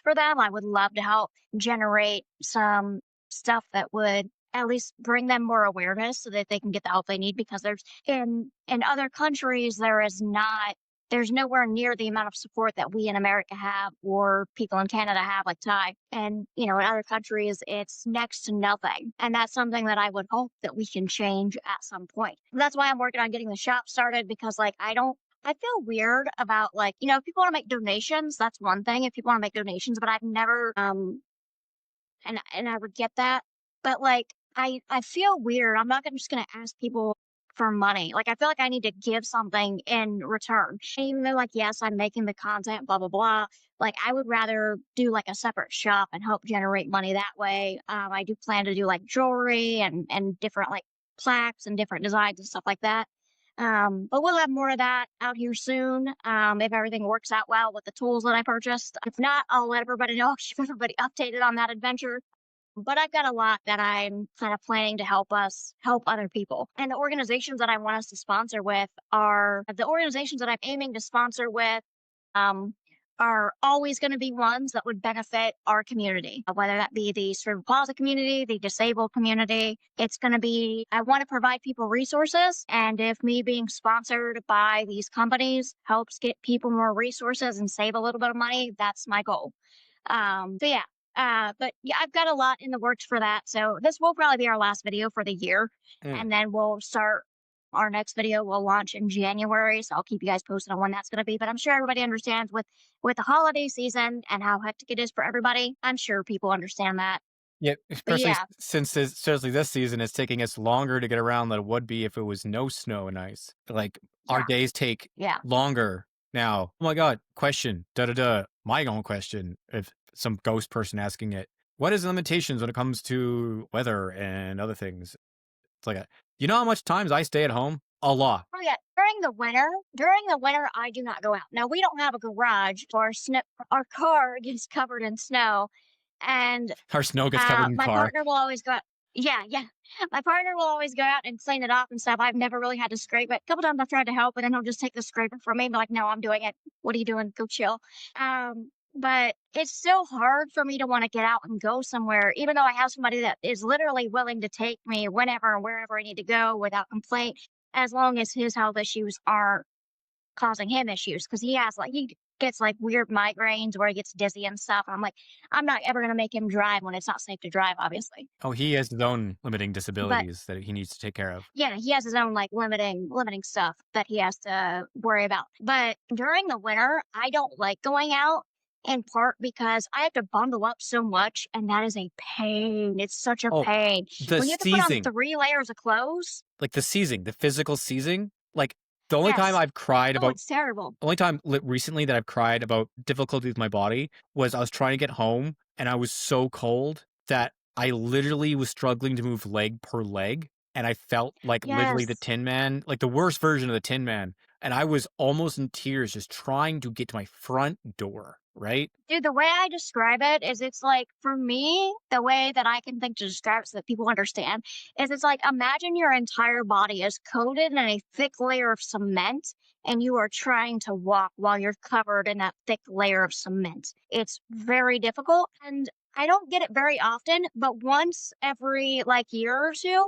for them. I would love to help generate some stuff that would at least bring them more awareness so that they can get the help they need, because there's in other countries there's nowhere near the amount of support that we in America have or people in Canada have, like Ty. And, in other countries, it's next to nothing. And that's something that I would hope that we can change at some point. That's why I'm working on getting the shop started, because, like, I feel weird about, like, if people want to make donations, that's one thing. If people want to make donations, but I've never, and I would get that. But, like, I feel weird. I'm not just going to ask people for money. Like, I feel like I need to give something in return. Even though, like, yes, I'm making the content, blah, blah, blah. Like, I would rather do like a separate shop and help generate money that way. I do plan to do like jewelry and different like plaques and different designs and stuff like that. But we'll have more of that out here soon. If everything works out well with the tools that I purchased. If not, I'll let everybody know, keep everybody updated on that adventure. But I've got a lot that I'm kind of planning to help us help other people. And the organizations that I want us to sponsor with are the organizations that I'm aiming to sponsor with um, are always going to be ones that would benefit our community, whether that be the cerebral palsy community, the disabled community. It's going to be, I want to provide people resources. And if me being sponsored by these companies helps get people more resources and save a little bit of money, that's my goal. So yeah, but yeah, I've got a lot in the works for that. So this will probably be our last video for the year. mm. And then we'll start our next video will launch in January. So I'll keep you guys posted on when that's going to be. But I'm sure everybody understands with the holiday season and how hectic it is for everybody. I'm sure people understand that. Yeah, But especially yeah, since seriously this season is taking us longer to get around than it would be if it was no snow and ice. Like our yeah, days take yeah. longer now. Oh my god, question. Da da da. My own question. If some ghost person asking it. What is the limitations when it comes to weather and other things? It's like you know how much times I stay at home? A lot. Oh yeah, during the winter, I do not go out. Now we don't have a garage, so our car gets covered in snow, and Our snow gets covered in my car. partner will always go out. Yeah, yeah. My partner will always go out and clean it off and stuff. I've never really had to scrape it. A couple times I've tried to help, but then he'll just take the scraper from me and be like, no, I'm doing it. What are you doing? Go chill. But it's still hard for me to want to get out and go somewhere, even though I have somebody that is literally willing to take me whenever and wherever I need to go without complaint, as long as his health issues aren't causing him issues, because he gets like weird migraines where he gets dizzy and stuff. And I'm like, I'm not ever gonna make him drive when it's not safe to drive, obviously. Oh, he has his own limiting But disabilities that he needs to take care of. yeah, he has his own like limiting stuff that he has to worry about. But during the winter, I don't like going out, in part because I have to bundle up so much, and that is a pain. It's such a Oh, pain the when you have to put on seizing. 3 layers of clothes. Like the seizing, the physical seizing. Like the only time Yes. I've cried Oh, about it's terrible. only time recently that I've cried about difficulty with my body was I was trying to get home and I was so cold that I literally was struggling to move leg per leg. And I felt like literally the Yes. Tin Man, like the worst version of the Tin Man. And I was almost in tears just trying to get to my front door, right? Dude, the way I describe it is it's like, for me, the way that I can think to describe it so that people understand is it's like, imagine your entire body is coated in a thick layer of cement and you are trying to walk while you're covered in that thick layer of cement. It's very difficult, and I don't get it very often, but once every like year or two,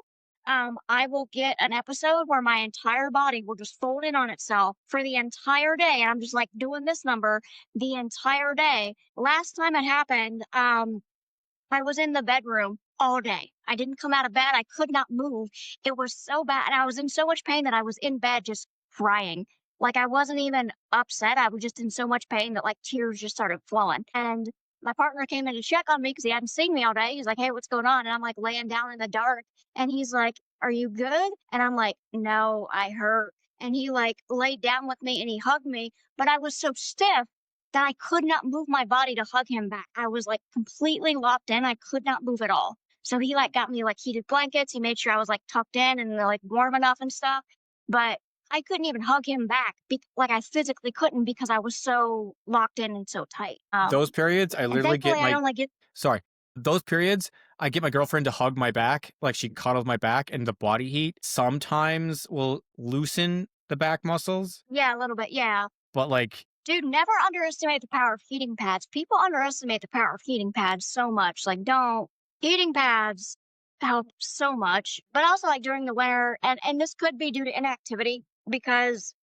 I will get an episode where my entire body will just fold in on itself for the entire day. And I'm just like doing this number the entire day. Last time it happened, I was in the bedroom all day. I didn't come out of bed. I could not move. It was so bad. And I was in so much pain that I was in bed just crying. Like, I wasn't even upset, I was just in so much pain that, like, tears just started flowing, and my partner came in to check on me because he hadn't seen me all day. He's like, "Hey, what's going on?" And I'm, like, laying down in the dark, and he's like, "Are you good?" And I'm like, "No, I hurt." And he, like, laid down with me and he hugged me, but I was so stiff that I could not move my body to hug him back. I was, like, completely locked in, I could not move at all. So he, like, got me, like, heated blankets, he made sure I was, like, tucked in and, like, warm enough and stuff, but I couldn't even hug him back, like, I physically couldn't because I was so locked in and so tight. Those periods, I And literally get thankfully, I my only get sorry. Those periods, I get my girlfriend to hug my back, like she cuddles my back, and the body heat sometimes will loosen the back muscles, yeah, a little bit, yeah. but like Dude, never underestimate the power of heating pads. People underestimate the power of heating pads so much. Like, don't. Heating pads help so much, but also like during the winter, and this could be due to inactivity because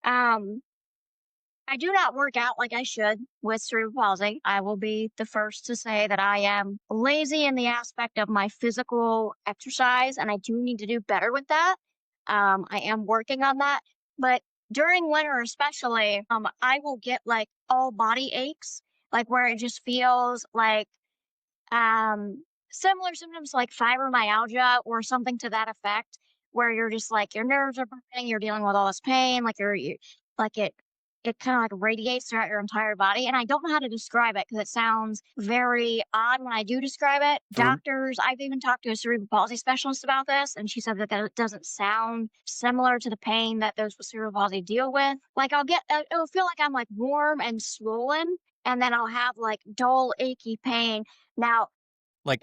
um I do not work out like I should with cerebral palsy. I will be the first to say that I am lazy in the aspect of my physical exercise, and I do need to do better with that. I am working on that. But during winter, especially, I will get like all body aches, like where it just feels like similar symptoms like fibromyalgia or something to that effect, where you're just like your nerves are burning, you're dealing with all this pain, like you like it kind of like radiates throughout your entire body. And I don't know how to describe it because it sounds very odd when I do describe it. for Doctors, I've even talked to a cerebral palsy specialist about this, and she said that it doesn't sound similar to the pain that those with cerebral palsy deal with. Like it'll feel like I'm like warm and swollen, and then I'll have like dull, achy pain. Now, like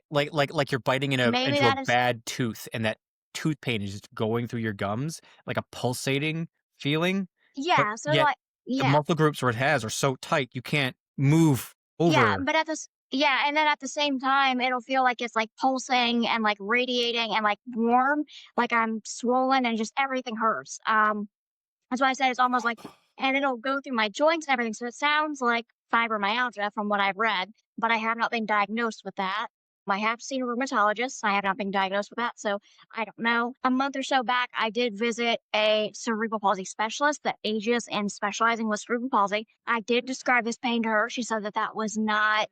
you're biting maybe into a that is bad tooth, and that tooth pain is just going through your gums, like a pulsating feeling, but yeah, so, yet like the yeah, muscle groups where it has are so tight, you can't move yeah, over. but at this yeah, and then at the same time, it'll feel like it's, like, pulsing and, like, radiating and, like, warm, like I'm swollen and just everything hurts, that's why I said it's almost like and it'll go through my joints and everything, so it sounds like fibromyalgia from what I've read, but I have not been diagnosed with that. I have seen a rheumatologist, I have not been diagnosed with that, so I don't know. A month or so back, I did visit a cerebral palsy specialist that ages in specializing with cerebral palsy. I did describe this pain to her. She said that that was not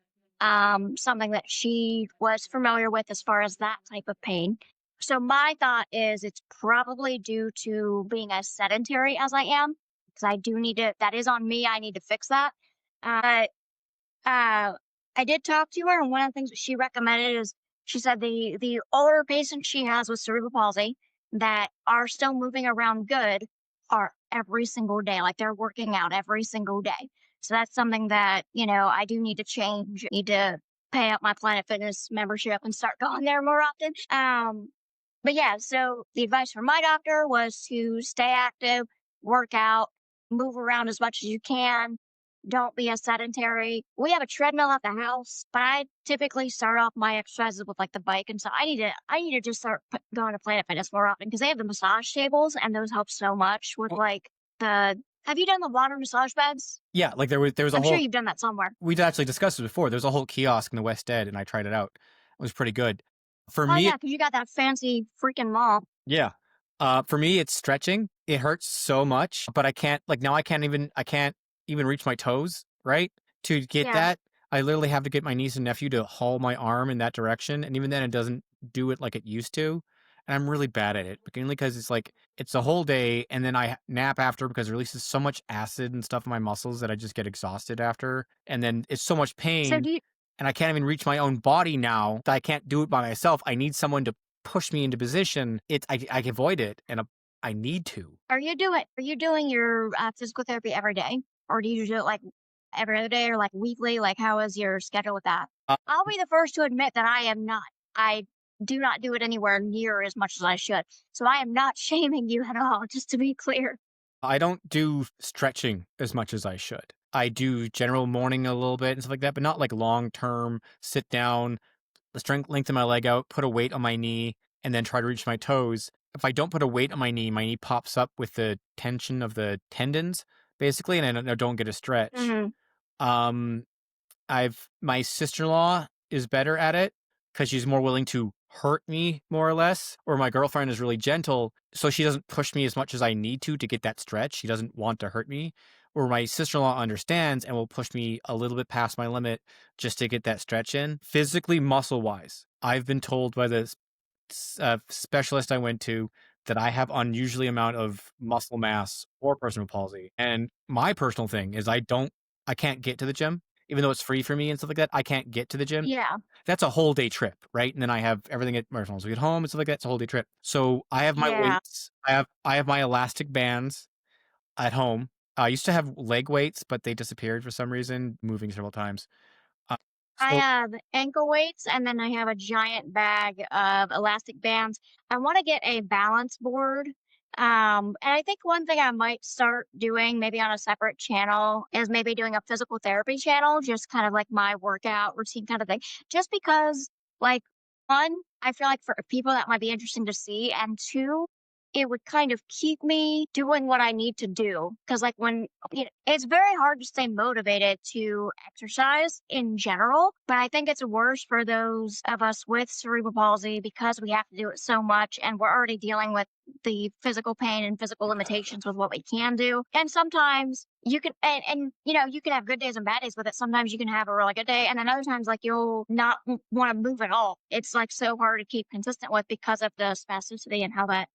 something that she was familiar with as far as that type of pain. So my thought is it's probably due to being as sedentary as I am, because I do need to that is on me, I need to fix that. Uh, I did talk to her, and one of the things that she recommended is she said the older patients she has with cerebral palsy that are still moving around good are every single day, like they're working out every single day. So that's something that, I do need to change. Need to pay up my Planet Fitness membership and start going there more often. But yeah, so the advice from my doctor was to stay active, work out, move around as much as you can, don't be a sedentary. We have a treadmill at the house, but I typically start off my exercises with like the bike, and so I need to just start going to Planet Fitness more often because they have the massage tables, and those help so much with Well, like the. Have you done the water massage beds? yeah, like there was a I'm sure whole you've done that somewhere. we'd actually discussed it before. There's a whole kiosk in the West End, and I tried it out. It was pretty good. For Oh me, yeah, it because you got that fancy freaking mall. yeah. For me, it's stretching. It hurts so much, but I can't like now I can't even reach my toes, right? To get Yeah. that, I literally have to get my niece and nephew to haul my arm in that direction, and even then it doesn't do it like it used to. And I'm really bad at it, mainly because it's like it's a whole day, and then I nap after because it releases so much acid and stuff in my muscles that I just get exhausted after. And then it's so much So pain, do you and I can't even reach my own body now that I can't do it by myself. I need someone to push me into position. I avoid it, and I need to. are you doing your physical therapy every day, or do you do it like every other day or like weekly? Like how is your schedule with that? Uh, I'll be the first to admit that I am not. I do not do it anywhere near as much as I should. So I am not shaming you at all, just to be clear. I don't do stretching as much as I should. I do general morning a little bit and stuff like that, but not like long term sit down, the strength lengthen my leg out, put a weight on my knee, and then try to reach my toes. If I don't put a weight on my knee pops up with the tension of the tendons, basically, and I don't get a stretch. Hmm. Um, I've my sister-in-law is better at it because she's more willing to hurt me more or less, or my girlfriend is really gentle, so she doesn't push me as much as I need to get that stretch. She doesn't want to hurt me. Or my sister-in-law understands and will push me a little bit past my limit just to get that stretch in. Physically, muscle-wise, I've been told by the specialist I went to that I have unusually amount of muscle mass or personal palsy. And my personal thing is I can't get to the gym, even though it's free for me and stuff like that. I can't get to the gym. Yeah. That's a whole day trip, right? And then I have everything at my phone. So we get home and stuff like that. It's a whole day trip. So I have my Yeah. weights. I have my elastic bands at home. I used to have leg weights, but they disappeared for some reason, moving several times. Uh, I so have ankle weights and then I have a giant bag of elastic bands. I want to get a balance board. And I think one thing I might start doing, maybe on a separate channel, is maybe doing a physical therapy channel, just kind of like my workout routine kind of thing. Just because, like, one, I feel like for people that might be interesting to see, and two, it would kind of keep me doing what I need to do. Because, like, it's very hard to stay motivated to exercise in general, but I think it's worse for those of us with cerebral palsy because we have to do it so much and we're already dealing with the physical pain and physical limitations with what we can do. And sometimes you can, and you can have good days and bad days with it. Sometimes you can have a really good day, and then other times, like, you'll not want to move at all. It's like so hard to keep consistent with because of the spasticity and how that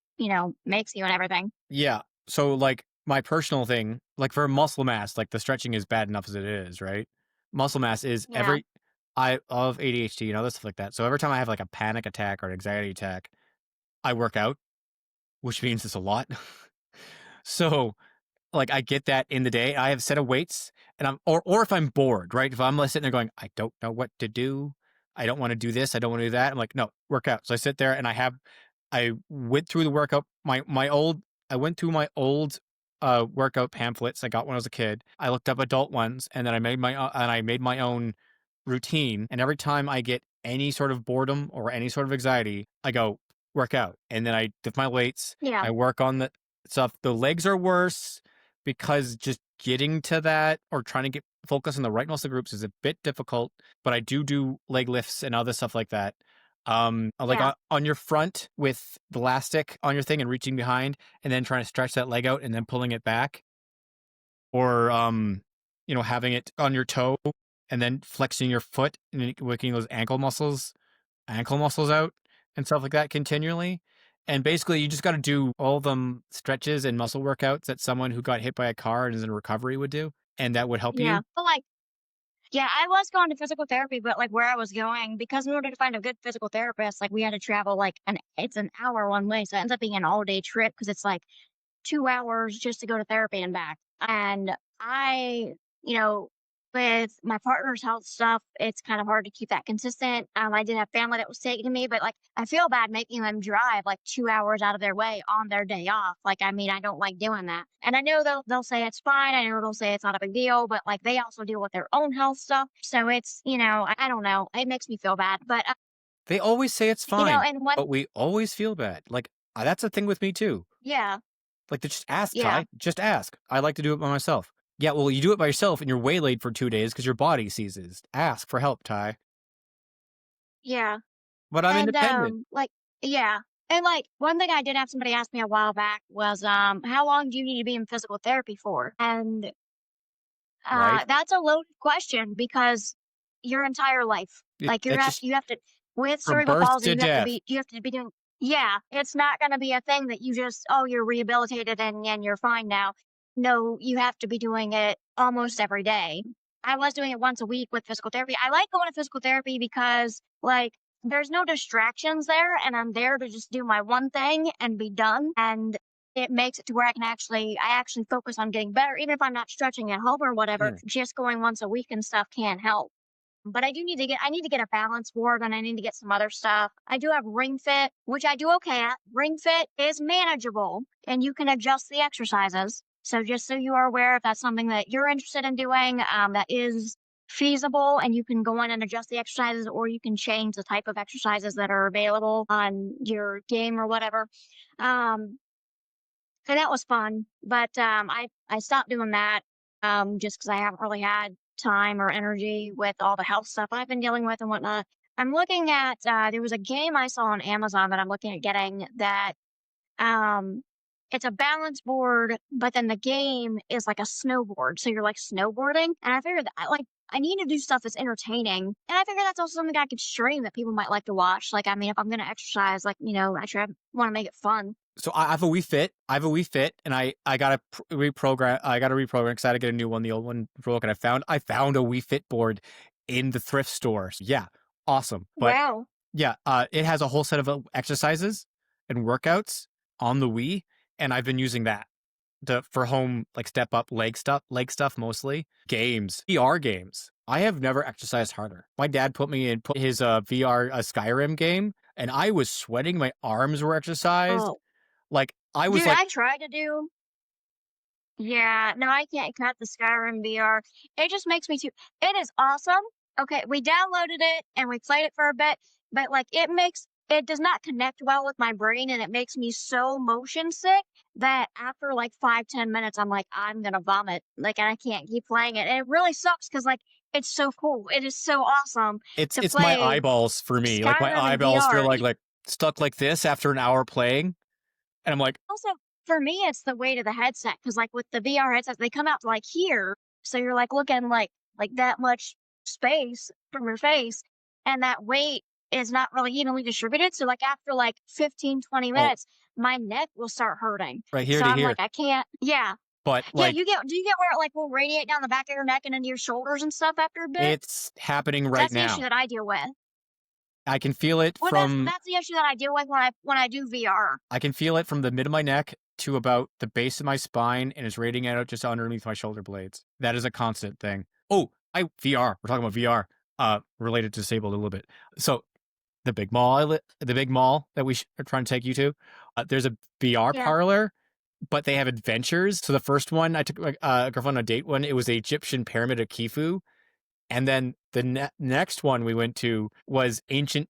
makes you and everything. yeah. So like my personal thing, like for muscle mass, like the stretching is bad enough as it is, right? Muscle mass is Yeah. I of ADHD and other stuff like that. So every time I have like a panic attack or an anxiety attack, I work out, which means it's a lot. So like I get that in the day. I have a set of weights and or if I'm bored, right? If I'm like sitting there going, I don't know what to do. I don't want to do this. I don't want to do that. I'm like, no, work out. So I sit there and I went through the workout. I went through my old workout pamphlets I got when I was a kid. I looked up adult ones and then I made my own routine. And every time I get any sort of boredom or any sort of anxiety, I go work out. And then I lift my weights. Yeah. I work on the stuff. The legs are worse because just getting to that or trying to get focus on the right muscle groups is a bit difficult, but I do leg lifts and other stuff like that. Like Yeah. on your front with the elastic on your thing and reaching behind and then trying to stretch that leg out and then pulling it back, or having it on your toe and then flexing your foot and working those ankle muscles out and stuff like that continually. And basically, you just got to do all them stretches and muscle workouts that someone who got hit by a car and is in recovery would do, and that would help Yeah. you. But like, yeah, I was going to physical therapy, but like where I was going, because in order to find a good physical therapist, like we had to travel like it's an hour one way. So it ends up being an all day trip because it's like 2 hours just to go to therapy and back. And you know, with my partner's health stuff, it's kind of hard to keep that consistent. I did have family that was taking me, but like I feel bad making them drive like 2 hours out of their way on their day off. Like, I mean, I don't like doing that. And I know they'll say it's fine. I know they'll say it's not a big deal, but like they also deal with their own health stuff. So it's, I don't know. It makes me feel bad. But They always say it's fine, and one, but we always feel bad. Like that's the thing with me too. yeah, Like, just ask, yeah, Ty. Just ask. I like to do it by myself. Yeah, well, you do it by yourself and you're waylaid for 2 days because your body seizes. Ask for help, Ty. yeah. But I'm And, independent, like, yeah. And, like, one thing I did have somebody ask me a while back was, how long do you need to be in physical therapy for? And, right? that's a loaded question because your entire life, like, That's just you have to, with from cerebral birth palsy, to death. you have to be doing, yeah, it's not going to be a thing that you just, oh, you're rehabilitated and you're fine now. No, you have to be doing it almost every day. I was doing it once a week with physical therapy. I like going to physical therapy because, like, there's no distractions there, and I'm there to just do my one thing and be done. And it makes it to where I actually focus on getting better, even if I'm not stretching at home or whatever. Yeah. Just going once a week and stuff can help. But I need to get a balance board and I need to get some other stuff. I do have Ring Fit, which I do okay at. Ring Fit is manageable and you can adjust the exercises. So just so you are aware, if that's something that you're interested in doing, that is feasible and you can go in and adjust the exercises, or you can change the type of exercises that are available on your game or whatever. Um, so that was fun, but I stopped doing that just because I haven't really had time or energy with all the health stuff I've been dealing with and whatnot. I'm looking at, there was a game I saw on Amazon that I'm looking at getting that, um, it's a balance board, but then the game is like a snowboard. So you're like snowboarding. And I figured that I need to do stuff that's entertaining. And I figured that's also something I could stream that people might like to watch. Like, I mean, if I'm going to exercise, like, I try want to make it fun. So I have a Wii Fit. I have a Wii Fit, and I gotta reprogram. I gotta reprogram because I had to get a new one. The old one broke, and I found a Wii Fit board in the thrift store. So yeah, awesome. But Wow. yeah, it has a whole set of exercises and workouts on the Wii, and I've been using that for home, like step up leg stuff mostly. Games, VR games. I have never exercised harder. My dad put his VR Skyrim game, and I was sweating. My arms were exercised. Oh, Like I was dude, like, I tried to do. Yeah, no, I can't cut the Skyrim VR. It just makes me too. It is awesome. Okay, we downloaded it and we played it for a bit, but like it does not connect well with my brain and it makes me so motion sick that after like 5, 10 minutes, I'm like, I'm gonna vomit. Like, and I can't keep playing it. And it really sucks because like it's so cool. It is so awesome to it's my play eyeballs for me. Like my Skyrim in eyeballs feel VR. like stuck like this after an hour playing, and I'm like, Also, for me, it's the weight of the headset because, like, with the VR headsets, they come out to like here, so you're like looking like that much space from your face, and that weight is not really evenly distributed. So, like, after like 15, 20 oh, minutes, my neck will start hurting. right here So to I'm here. like, I can't. Yeah, But yeah. like, Do you get where it like will radiate down the back of your neck and into your shoulders and stuff after a bit? it's happening right That's the issue now. that I deal with. I can feel it Well, from that's the issue that I deal with when I do VR. the mid of my neck to about the base of my spine, and it's radiating out just underneath my shoulder blades. That is a constant thing. Oh, VR. We're talking about VR. Related to disabled a little bit. So the big mall that we are trying to take you to, there's a VR Yeah. parlor, but they have adventures. So the first one, I took a girlfriend on a date one. It was the Egyptian pyramid of Khufu, and then the next one we went to was ancient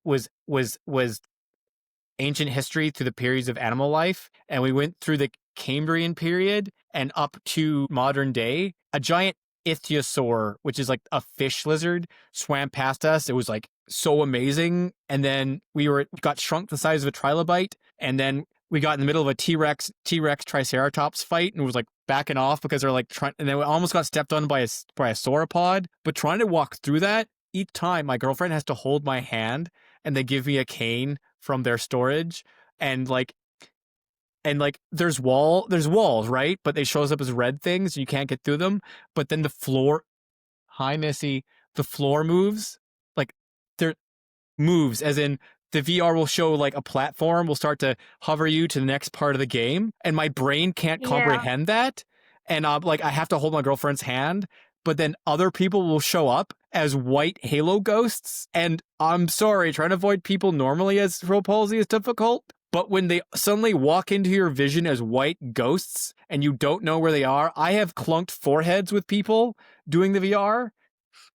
history through the periods of animal life, and we went through the Cambrian period and up to modern day. A giant ichthyosaur, which is like a fish lizard, swam past us. It was like so amazing. And then we got shrunk the size of a trilobite, and then we got in the middle of a T-Rex Triceratops fight and was like backing off because they're like trying, and then we almost got stepped on by a sauropod. But trying to walk through that, each time my girlfriend has to hold my hand and they give me a cane from their storage, and there's walls, right? But they shows up as red things, you can't get through them. But then the floor, hi Missy, the floor moves, like there moves as in the VR will show like a platform will start to hover you to the next part of the game, and my brain can't Yeah. comprehend that. And like I have to hold my girlfriend's hand, but then other people will show up as white halo ghosts, and I'm sorry, trying to avoid people normally as cerebral palsy is difficult, but when they suddenly walk into your vision as white ghosts and you don't know where they are, I have clunked foreheads with people doing the VR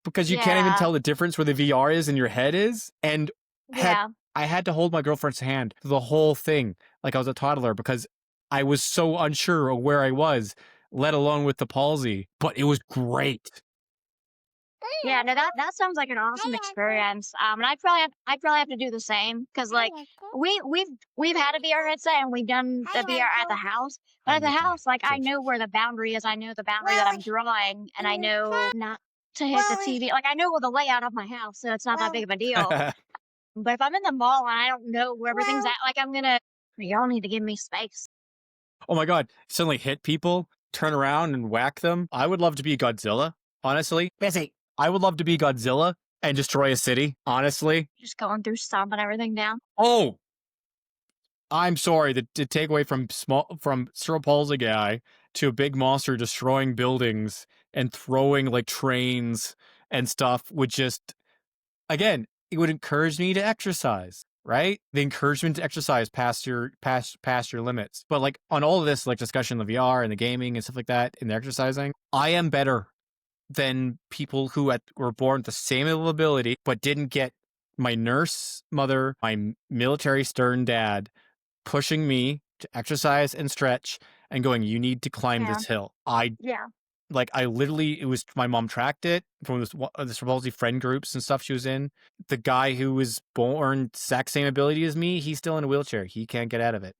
because you can't even Yeah. tell the difference where the VR is and your head is. And Yeah. I had to hold my girlfriend's hand through the whole thing like I was a toddler because I was so unsure of where I was, let alone with the palsy. But it was great. Yeah, no, that sounds like an awesome experience. And I'd probably have to do the same because like we've had a VR headset and we've done the VR at the house. But Hi, at the Mickey. house, like I Chips. know where the boundary is. I know the boundary that I'm drawing, and I know not to hit the TV. Like I know the layout of my house, so it's not that big of a deal. But if I'm in the mall and I don't know where everything's at, like y'all need to give me space. Oh my god, suddenly hit people, turn around and whack them. I would love to be Godzilla, honestly. Busy. I would love to be Godzilla and destroy a city, honestly. Just going through stomping everything down. Oh, I'm sorry to take away from cerebral palsy guy to a big monster destroying buildings and throwing like trains and stuff would just, again, it would encourage me to exercise, right? The encouragement to exercise past your limits. But like on all of this like discussion of the VR and the gaming and stuff like that and the exercising, I am better than people who were born with the same ability but didn't get my nurse mother, my military stern dad pushing me to exercise and stretch and going, you need to climb Yeah. this hill. Yeah. Like, I literally, it was my mom tracked it from this Cerebral friend groups and stuff she was in. The guy who was born exact same ability as me, he's still in a wheelchair. He can't get out of it.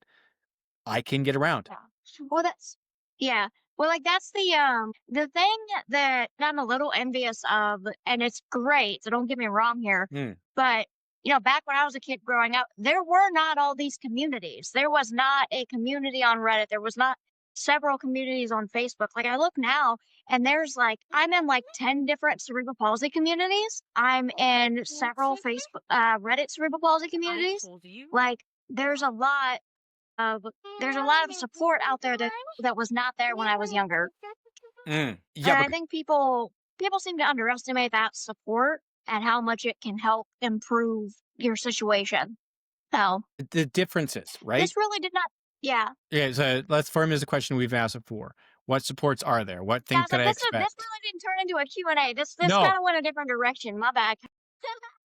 I can get around. Yeah. Well, that's yeah. Well, like that's the thing that I'm a little envious of, and it's great. So don't get me wrong here, Mm. but back when I was a kid growing up, there were not all these communities. There was not a community on Reddit. There was not several communities on Facebook. Like I look now, and there's like I'm in like 10 different cerebral palsy communities. I'm in several Facebook, Reddit cerebral palsy communities. Like there's a lot of there's a lot of support out there that was not there when I was younger. Yeah, And but I think people seem to underestimate that support and how much it can help improve your situation. So the differences, right? this really did not yeah. Yeah, so let's form as a question we've asked before. What supports are there? What Yeah, I things was can like, I this expect? really didn't turn into a Q&A. This No, kinda went a different direction. My bad.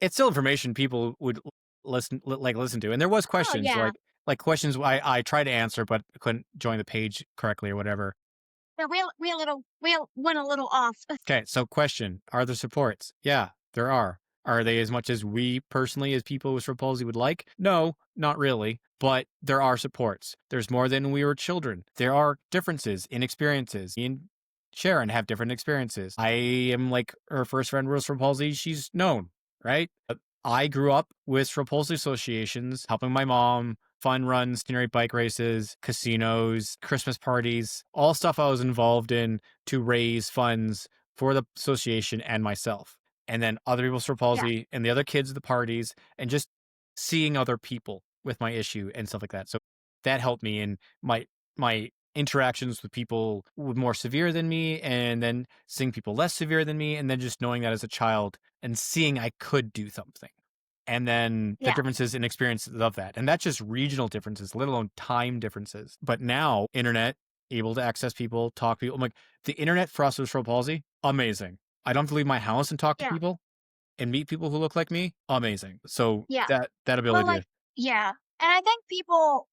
it's still information people would listen to. And there was Oh questions yeah. like questions I tried to answer but couldn't join the page correctly or whatever. No, we went a little off. Okay, so question: are there supports? Yeah, there are. Are they as much as we personally, as people with cerebral palsy, would like? No, not really. But there are supports. There's more than when we were children. There are differences in experiences. Me and Sharon have different experiences. I am like her first friend with cerebral palsy. She's known, right? I grew up with cerebral palsy associations, helping my mom, fun runs, generate bike races, casinos, Christmas parties, all stuff I was involved in to raise funds for the association and myself. And then other people with cerebral Yeah, palsy and the other kids at the parties, and just seeing other people with my issue and stuff like that. So that helped me in my interactions with people more severe than me, and then seeing people less severe than me, and then just knowing that as a child and seeing I could do something. And then the yeah, differences in experiences of that. And that's just regional differences, let alone time differences. But now, internet, able to access people, talk to people. I'm like, the internet for us with cerebral palsy, amazing. I don't have to leave my house and talk to yeah, people and meet people who look like me, amazing. So yeah. that Well, ability like, to, yeah, and I think people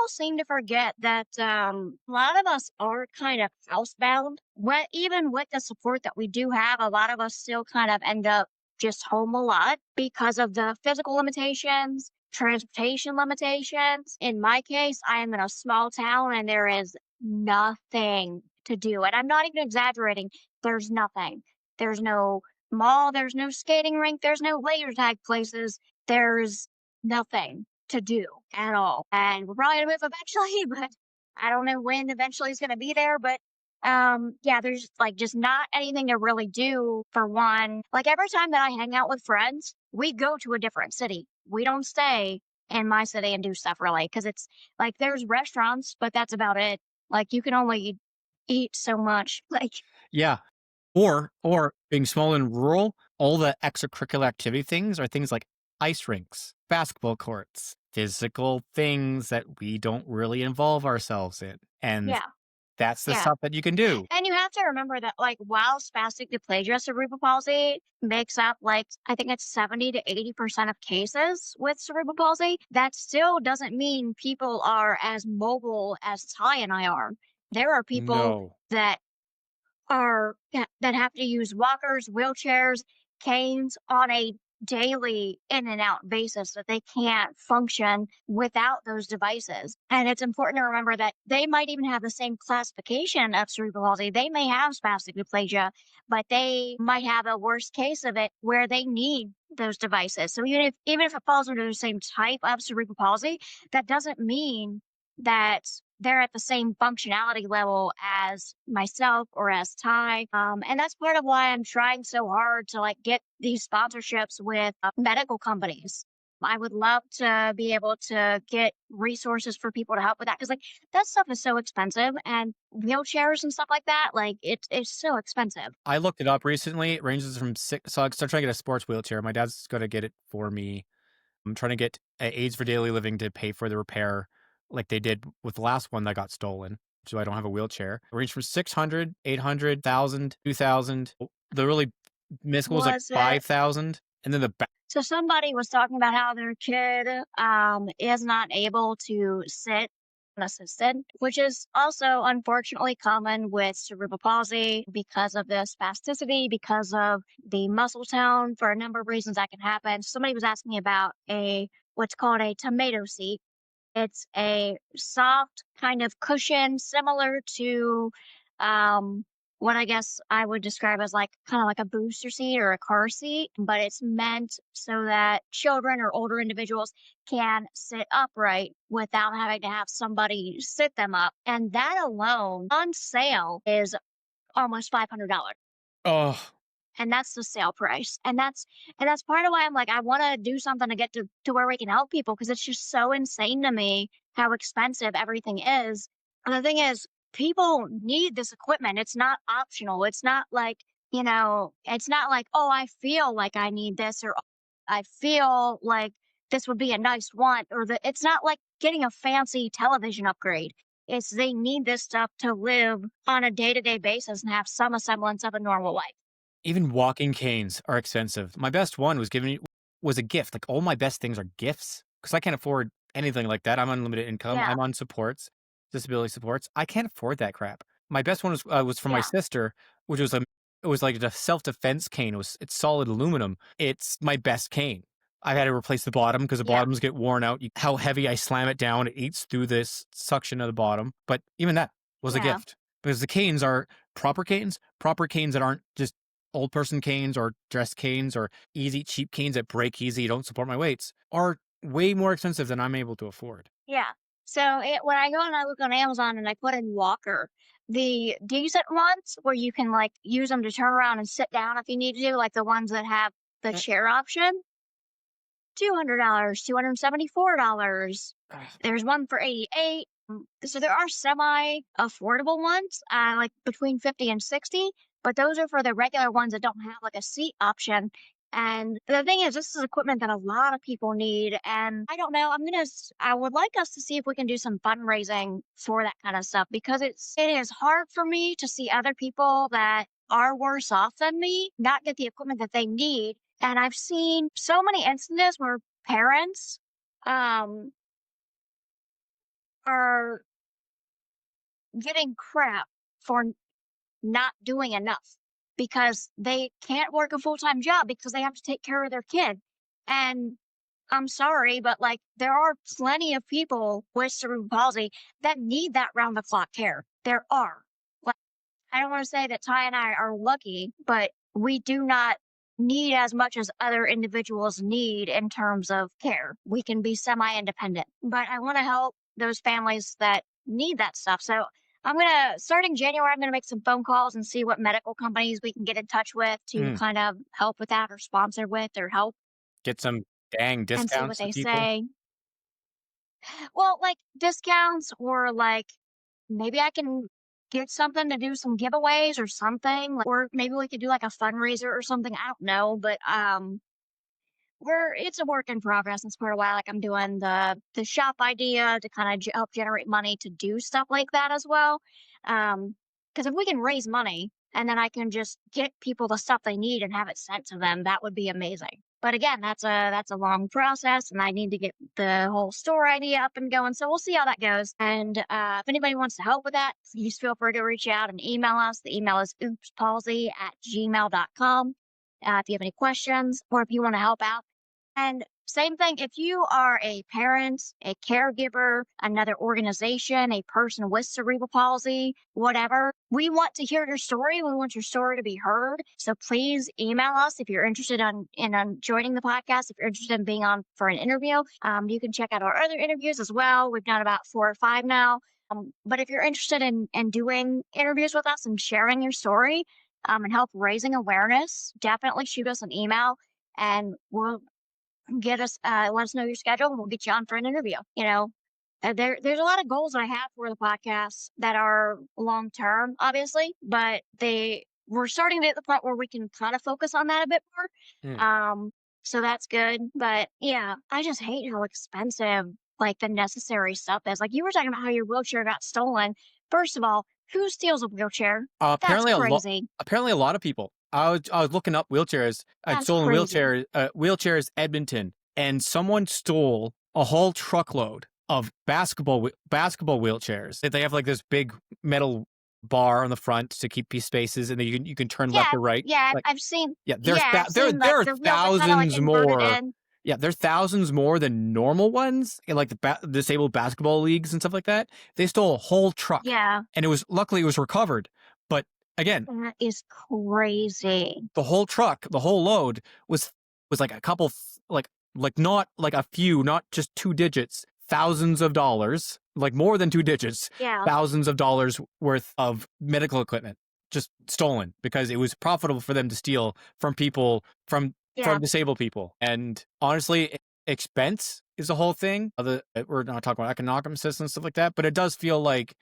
seem to forget that a lot of us are kind of housebound. What even with the support that we do have, a lot of us still kind of end up just home a lot because of the physical limitations, transportation limitations. In my case, I am in a small town and there is nothing to do. And I'm not even exaggerating. There's nothing. There's no mall, there's no skating rink, there's no laser tag places. There's nothing to do at all. And we're probably gonna move eventually, but I don't know when eventually is gonna be there. But yeah, there's like just not anything to really do for one. Like every time that I hang out with friends, we go to a different city. We don't stay in my city and do stuff really because it's like there's restaurants, but that's about it. Like you can only eat so much. Like yeah. Or being small and rural, all the extracurricular activity things are things like ice rinks, basketball courts, physical things that we don't really involve ourselves in. And yeah, that's the yeah. stuff that you can do. And you have to remember that, like, while spastic diplegia cerebral palsy makes up, like, I think it's 70 to 80% of cases with cerebral palsy, that still doesn't mean people are as mobile as Ty and I are. There are people No. that that have to use walkers, wheelchairs, canes on a daily in and out basis that they can't function without those devices. And it's important to remember that they might even have the same classification of cerebral palsy. They may have spastic diplegia, but they might have a worse case of it where they need those devices. So even if it falls under the same type of cerebral palsy, that doesn't mean that they're at the same functionality level as myself or as Ty. And that's part of why I'm trying so hard to like get these sponsorships with medical companies. I would love to be able to get resources for people to help with that because like that stuff is so expensive and wheelchairs and stuff like that, like it's so expensive. I looked it up recently. It ranges from six. So I started trying to get a sports wheelchair. My dad's going to get it for me. I'm trying to get aids for daily living to pay for the repair, like they did with the last one that got stolen. So I don't have a wheelchair. It ranged from 600, 800, 1,000, 2,000. The really minuscule was like Was it 5,000. And then the back. so somebody was talking about how their kid is not able to sit unassisted, which is also unfortunately common with cerebral palsy because of the spasticity, because of the muscle tone, for a number of reasons that can happen. Somebody was asking me about a what's called a tomato seat. It's a soft kind of cushion similar to um, what I guess I would describe as like kind of like a booster seat or a car seat, but it's meant so that children or older individuals can sit upright without having to have somebody sit them up. And that alone on sale is almost $500. Oh, And that's the sale price. And that's part of why I'm like, I wanna do something to get to where we can help people because it's just so insane to me how expensive everything is. And the thing is, people need this equipment. It's not optional. It's not like, it's not like, "Oh, I feel like I need this," or, "Oh, I feel like this would be a nice want," or it's not like getting a fancy television upgrade. It's they need this stuff to live on a day-to-day basis and have some semblance of a normal life. even walking canes are expensive. My best one was a gift. Like all my best things are gifts because I can't afford anything like that. I'm on limited income. Yeah. I'm on supports, disability supports. I can't afford that crap. My best one was from my Yeah, sister, which was a it was like a self defense cane. It's solid aluminum. It's my best cane. I've had to replace the bottom because the yeah, bottoms get worn out. How heavy I slam it down, it eats through this suction of the bottom. But even that was a yeah, gift because the canes are proper canes that aren't just old person canes or dress canes or easy cheap canes that break easy, don't support my weights, are way more expensive than I'm able to afford. yeah. So when I go and I look on Amazon and I put in walker, the decent ones where you can like use them to turn around and sit down if you need to, like the ones that have the Mm. chair option, $200, $274. Ugh. There's one for 88. So there are semi-affordable ones, like between 50 and 60, but those are for the regular ones that don't have like a seat option. And the thing is, this is equipment that a lot of people need. And I don't know, I would like us to see if we can do some fundraising for that kind of stuff because it is hard for me to see other people that are worse off than me not get the equipment that they need. And I've seen so many instances where parents, um, are getting crap for not doing enough because they can't work a full-time job because they have to take care of their kid. And I'm sorry, but like there are plenty of people with cerebral palsy that need that round the clock care. There are. Like, I don't want to say that Ty and I are lucky, but we do not need as much as other individuals need in terms of care. We can be semi independent, but I want to help those families that need that stuff. So starting January, I'm going to make some phone calls and see what medical companies we can get in touch with to Mm. kind of help with that or sponsor with or help Get some dang and see what discounts to they people. say. Well, like discounts or like maybe I can get something to do some giveaways or something, or maybe we could do like a fundraiser or something. I don't know, but it's a work in progress. It's for a while. Like I'm doing the shop idea to kind of help generate money to do stuff like that as well. Because if we can raise money and then I can just get people the stuff they need and have it sent to them, that would be amazing. But again, that's a long process, and I need to get the whole store idea up and going. So we'll see how that goes. And if anybody wants to help with that, please feel free to reach out and email us. The email is oopspalsy@gmail.com. If you have any questions or if you want to help out. And same thing, if you are a parent, a caregiver, another organization, a person with cerebral palsy, whatever, we want to hear your story. We want your story to be heard. So please email us if you're interested in joining the podcast. If you're interested in being on for an interview, you can check out our other interviews as well. We've done about 4 or 5 now. But if you're interested in doing interviews with us and sharing your story and help raising awareness, definitely shoot us an email and we'll let us know your schedule and we'll get you on for an interview. There's a lot of goals I have for the podcast that are long term, obviously, but we're starting to get to the point where we can kind of focus on that a bit Mm. more. So that's good. But yeah, I just hate how expensive like the necessary stuff is. Like you were talking about how your wheelchair got stolen. First of all, who steals a wheelchair? That's Apparently crazy. apparently a lot of people. I was looking up wheelchairs. I'd That's stolen crazy. wheelchairs Edmonton, and someone stole a whole truckload of basketball wheelchairs. They have like this big metal bar on the front to keep these spaces, and then you can turn left Yeah, or right. yeah, Like I've seen. yeah, Yeah, I've seen like there are the wheels are kind of like thousands inverted more. in. Yeah, there's thousands more than normal ones in like the disabled basketball leagues and stuff like that. They stole a whole truck, Yeah, and luckily it was recovered. But again, that is crazy. the whole truck, the whole load was like a couple, like not like a few, not just two digits, thousands of dollars, like more than two digits, Yeah, thousands of dollars worth of medical equipment just stolen because it was profitable for them to steal from people yeah, from disabled people. And honestly, expense is the whole thing. We're not talking about economics and stuff like that, but it does feel like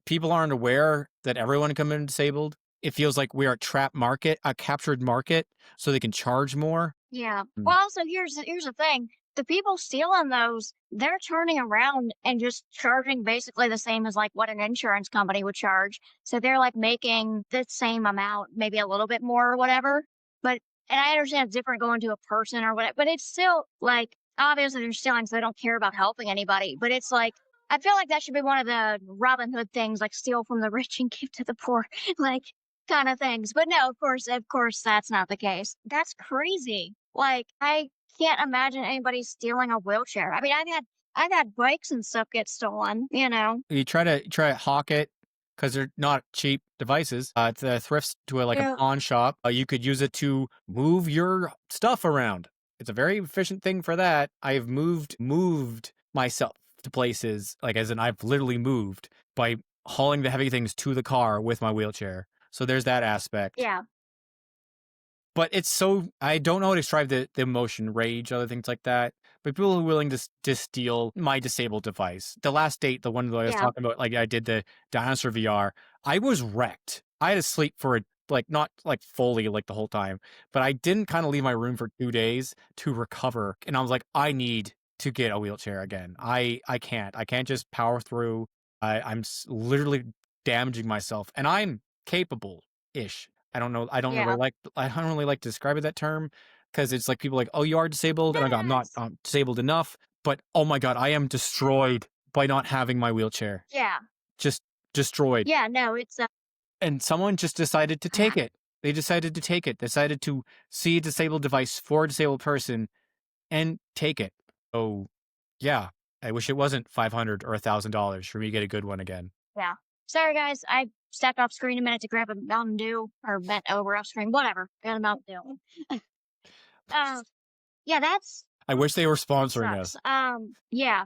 people aren't aware that everyone can be disabled. It feels like we are a captured market, so they can charge more. yeah. Mm. Well, also here's the thing: the people stealing those, they're turning around and just charging basically the same as like what an insurance company would charge. So they're like making the same amount, maybe a little bit more or whatever. But and I understand it's different going to a person or whatever, but it's still like obviously they're stealing, so they don't care about helping anybody. But it's like I feel like that should be one of the Robin Hood things, like steal from the rich and give to the poor. Like kind of things. But no, of course, that's not the case. That's crazy. Like, I can't imagine anybody stealing a wheelchair. I mean, I've had bikes and stuff get stolen, you know. You try to hawk it because they're not cheap devices. To the thrifts to like a Yeah. pawn shop. You could use it to move your stuff around. It's a very efficient thing for that. I've moved myself to places like as in I've literally moved by hauling the heavy things to the car with my wheelchair. So there's that aspect. Yeah. But it's so I don't know how to describe the emotion, rage, other things like that. But people are willing to steal my disabled device. The last date, the one that I was Yeah. talking about, like I did the dinosaur VR, I was wrecked. I had to sleep for like not like fully like the whole time, but I didn't kind of leave my room for 2 days to recover. And I was like, I need to get a wheelchair again. I can't just power through. I'm literally damaging myself, and I'm capable ish. Yeah. I don't really like to describe it that term because it's like people like, oh, you are disabled, and I go, I'm not Yes. disabled enough. But oh my god, I am destroyed by not having my wheelchair. Yeah. Just destroyed. Yeah. No, it's And someone just decided to take it. They decided to take it. Decided to see a disabled device for a disabled person and take it. Oh, yeah. I wish it wasn't $500 or $1,000 for me to get a good one again. yeah. Sorry, guys. I stepped off screen a minute to grab a Mountain Dew or bent over off screen, whatever. Got a Mountain Dew. uh, yeah, I wish they were that sponsoring sucks. us. Yeah.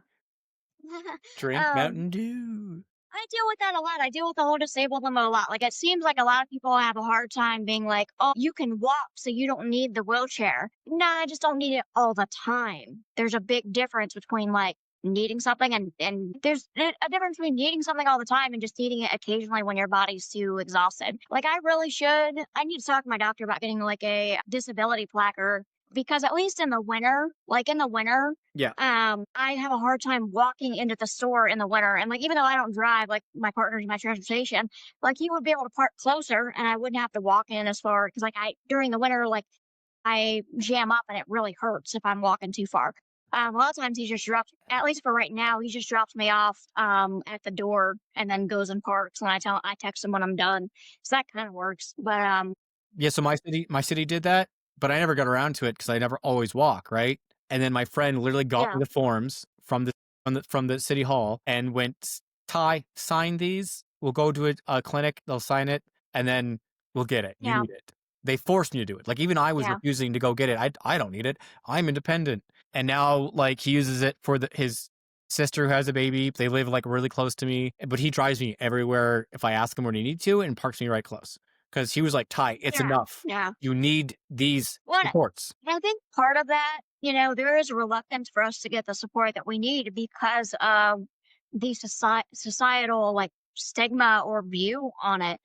Drink um, Mountain Dew. I deal with that a lot. I deal with the whole disabled limbo a lot. Like, it seems like a lot of people have a hard time being like, oh, you can walk, so you don't need the wheelchair. Nah, I just don't need it all the time. There's a big difference between like needing something and there's a difference between needing something all the time and just needing it occasionally when your body's too exhausted. Like, I need to talk to my doctor about getting like a disability placard because at least in the winter, like in the winter, Yeah. I have a hard time walking into the store in the winter. And like, even though I don't drive, like my partner's my transportation, like he would be able to park closer and I wouldn't have to walk in as far because like during the winter, like I jam up and it really hurts if I'm walking too far. A lot of times he just drops, at least for right now, he just drops me off at the door and then goes and parks. And I text him when I'm done. So that kind of works. But Yeah, so my city did that, but I never got around to it because I never always walk, right? And then my friend literally got yeah, me the forms from the city hall and went, Ty, sign these. We'll go to a clinic. They'll sign it, and then we'll get it. You yeah, need it. They forced me to do it. Like even I was yeah, refusing to go get it. I don't need it. I'm independent. And now like he uses it for his sister who has a baby. They live like really close to me, but he drives me everywhere if I ask him where he needs to and parks me right close because he was like, Ty, it's yeah, enough. yeah. You need these What supports. I think part of that, there is a reluctance for us to get the support that we need because of the societal like stigma or view on it.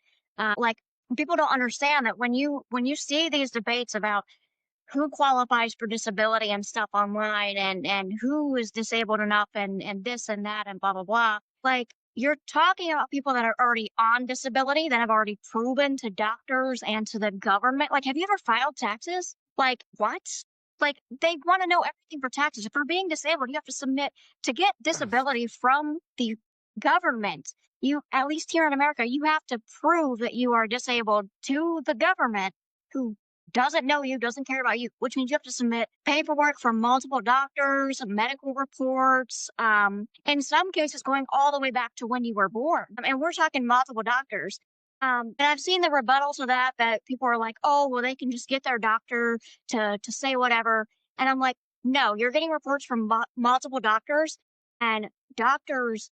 Like people don't understand that when you see these debates about who qualifies for disability and stuff online and who is disabled enough and this and that and blah blah blah. Like you're talking about people that are already on disability that have already proven to doctors and to the government. Like, have you ever filed taxes? Like, what? Like, they want to know everything for taxes. If you're being disabled, you have to submit to get disability from the government. You, at least here in America, you have to prove that you are disabled to the government who doesn't know you, doesn't care about you, which means you have to submit paperwork from multiple doctors, medical reports, in some cases going all the way back to when you were born. And we're talking multiple doctors. And I've seen the rebuttals to that, that people are like, oh, well, they can just get their doctor to say whatever. And I'm like, no, you're getting reports from multiple doctors, and doctors,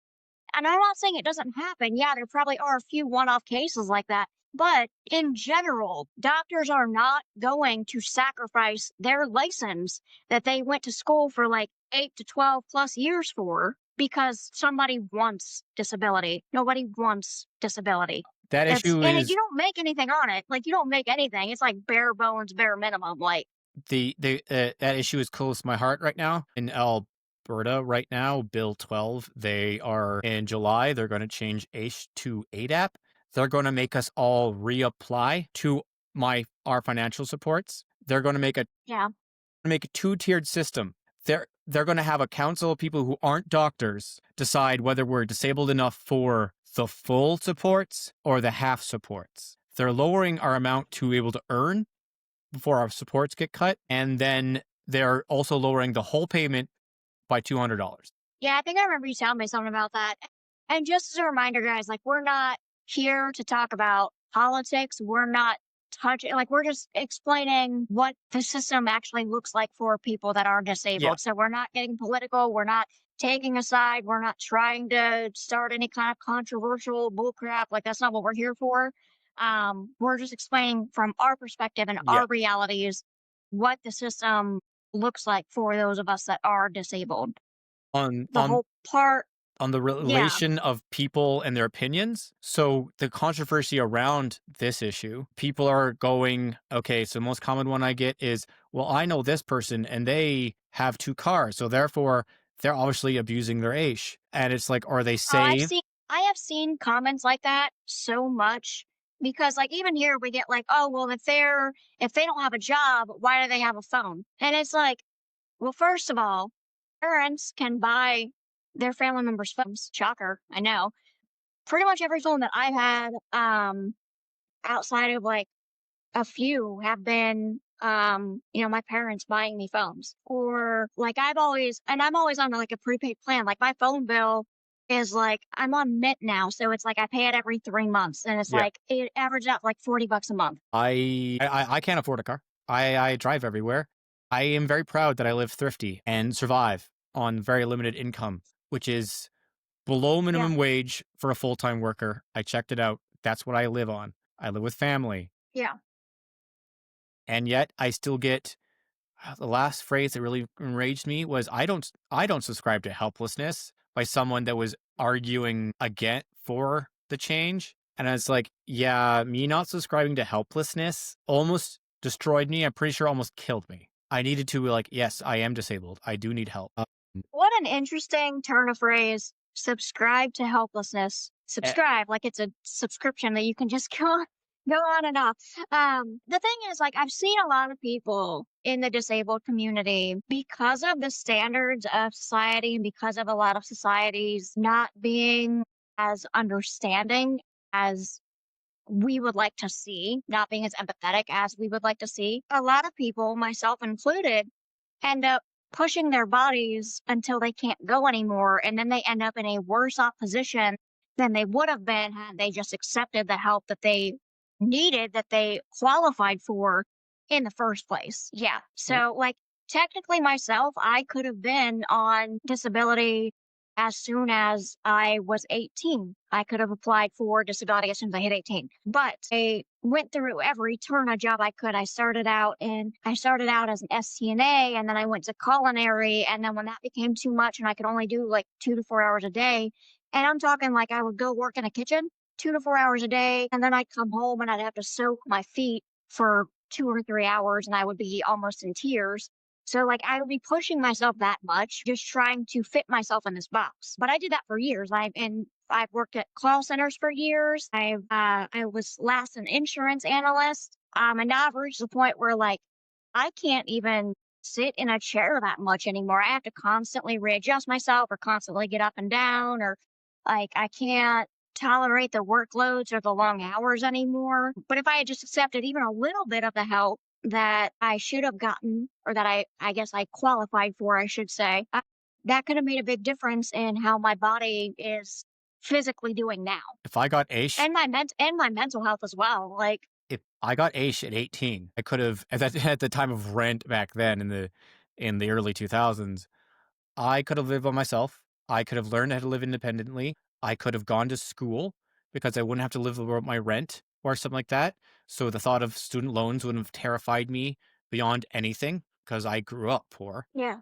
and I'm not saying it doesn't happen. Yeah, there probably are a few one-off cases like that. But in general, doctors are not going to sacrifice their license that they went to school for like 8 to 12 plus years for because somebody wants disability. Nobody wants disability. That issue And you is don't make anything on it. Like, you don't make anything. It's like bare bones, bare minimum. Like, that issue is close to my heart right now. In Alberta right now, Bill 12, they are in July, they're going to change AISH to ADAP. They're going to make us all reapply to our financial supports. They're going to make a yeah. two-tiered system. They're going to have a council of people who aren't doctors decide whether we're disabled enough for the full supports or the half supports. They're lowering our amount to be able to earn before our supports get cut, and then they're also lowering the whole payment by $200. Yeah, I think I remember you telling me something about that. And just as a reminder, guys, like, we're not here to talk about politics. We're not touching, like, we're just explaining what the system actually looks like for people that are disabled. Yeah. So we're not getting political. We're not taking a side. We're not trying to start any kind of controversial bullcrap. Like, that's not what we're here for. We're just explaining from our perspective and Yeah. our realities what the system looks like for those of us that are disabled. On The whole part, the yeah. relation of people and their opinions. So the controversy around this issue, people are going, okay, so the most common one I get is, well, I know this person and they have 2 cars, so therefore they're obviously abusing their age. And it's like, are they Oh, saying, I have seen comments like that so much because, like, even here we get like, oh, well, if they don't have a job, why do they have a phone? And it's like, well, first of all, parents can buy their family members phones. Shocker, I know. Pretty much every phone that I've had, outside of like a few have been, my parents buying me phones. Or like I'm always on like a prepaid plan. Like, my phone bill is like, I'm on Mint now, so it's like I pay it every 3 months, and it's yeah, like it averages out like $40 a month. I can't afford a car. I drive everywhere. I am very proud that I live thrifty and survive on very limited income, which is below Yeah, minimum wage for a full-time worker. I checked it out. That's what I live on. I live with family. yeah. And yet I still get the last phrase that really enraged me was I don't subscribe to helplessness by someone that was arguing again for the change. And I was like, yeah, me not subscribing to helplessness almost destroyed me. I'm pretty sure almost killed me. I needed to be like, yes, I am disabled. I do need help. What an interesting turn of phrase. Subscribe to helplessness. Eh, Subscribe, like it's a subscription that you can just go on and off. The thing is, like, I've seen a lot of people in the disabled community, because of the standards of society and because of a lot of societies not being as understanding as we would like to see, not being as empathetic as we would like to see. A lot of people, myself included, end up pushing their bodies until they can't go anymore. And then they end up in a worse off position than they would have been had they just accepted the help that they needed, that they qualified for in the first place. Yeah. So, like, technically, myself, I could have been on disability as soon as I was 18. I could have applied for disability as soon as I hit 18. But I went through every turn of job I could. I started out as an STNA, and then I went to culinary, and then when that became too much and I could only do like 2 to 4 hours a day, and I'm talking like I would go work in a kitchen 2 to 4 hours a day, and then I'd come home and I'd have to soak my feet for 2 or 3 hours, and I would be almost in tears. So, like, I would be pushing myself that much, just trying to fit myself in this box. But I did that for years. I've worked at call centers for years. I was last an insurance analyst. And now I've reached the point where, like, I can't even sit in a chair that much anymore. I have to constantly readjust myself or constantly get up and down, or like I can't tolerate the workloads or the long hours anymore. But if I had just accepted even a little bit of the help that I should have gotten, or that I guess I qualified for, I should say, that could have made a big difference in how my body is physically doing now, If I got AISH, and my mental health as well. Like, if I got AISH at 18, I could have at the time of rent back then in the early 2000s, I could have lived by myself. I could have learned how to live independently. I could have gone to school because I wouldn't have to live about my rent or something like that. So the thought of student loans wouldn't have terrified me beyond anything because I grew up poor. yeah,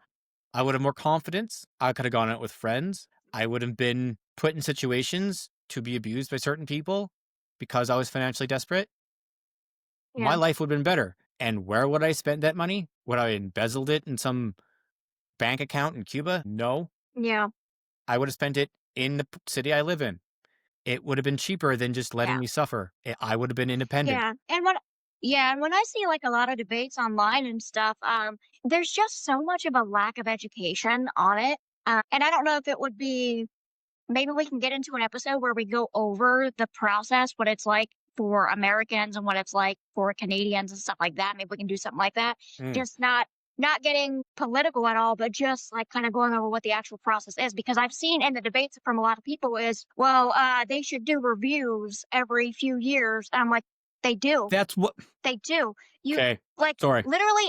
I would have more confidence. I could have gone out with friends. I would have been put in situations to be abused by certain people because I was financially desperate. My yeah, life would have been better. And where would I spend that money? Would I embezzled it in some bank account in Cuba? No. yeah, I would have spent it in the city I live in. It would have been cheaper than just letting yeah, me suffer. I would have been independent. yeah. And when I see like a lot of debates online and stuff, there's just so much of a lack of education on it. And I don't know if it would be, maybe we can get into an episode where we go over the process, what it's like for Americans and what it's like for Canadians and stuff like that. Maybe we can do something like that. Mm. Just not getting political at all, but just like kind of going over what the actual process is. Because I've seen in the debates from a lot of people is, well, they should do reviews every few years. And I'm like, they do. That's what. They do. You Okay. like Sorry. literally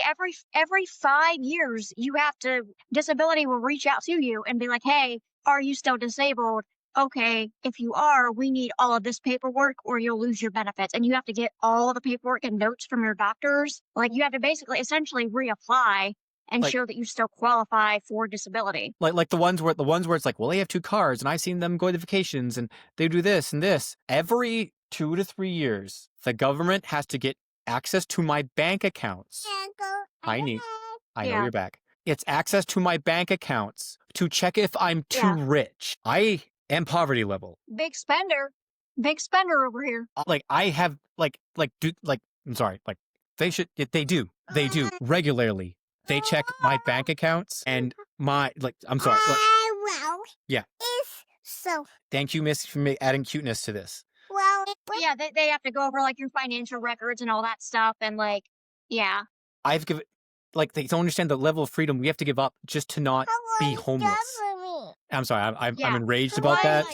every 5 years, you have to disability will reach out to you and be like, "Hey, are you still disabled? Okay, if you are, we need all of this paperwork or you'll lose your benefits." And you have to get all the paperwork and notes from your doctors. Like you have to basically essentially reapply and Like, show that you still qualify for disability. like the ones where it's like, well, they have 2 cars, and I've seen them go to vacations, and they do this and this. Every 2 to 3 years, the government has to get access to my bank accounts. Hi, Neat. I know Yeah. you're back. It's access to my bank accounts to check if I'm too Yeah. rich. I am poverty level. Big spender. Big spender over here. Like I have I'm sorry, like they do regularly. They check my bank accounts and my I'm sorry. Well, Yeah. if so, Thank you, Miss, for adding cuteness to this. well, Yeah, they have to go over like your financial records and all that stuff, and like, yeah. I've given they don't understand the level of freedom we have to give up just to not how be was homeless. that for me? I'm sorry, I'm Yeah. enraged Well, about that.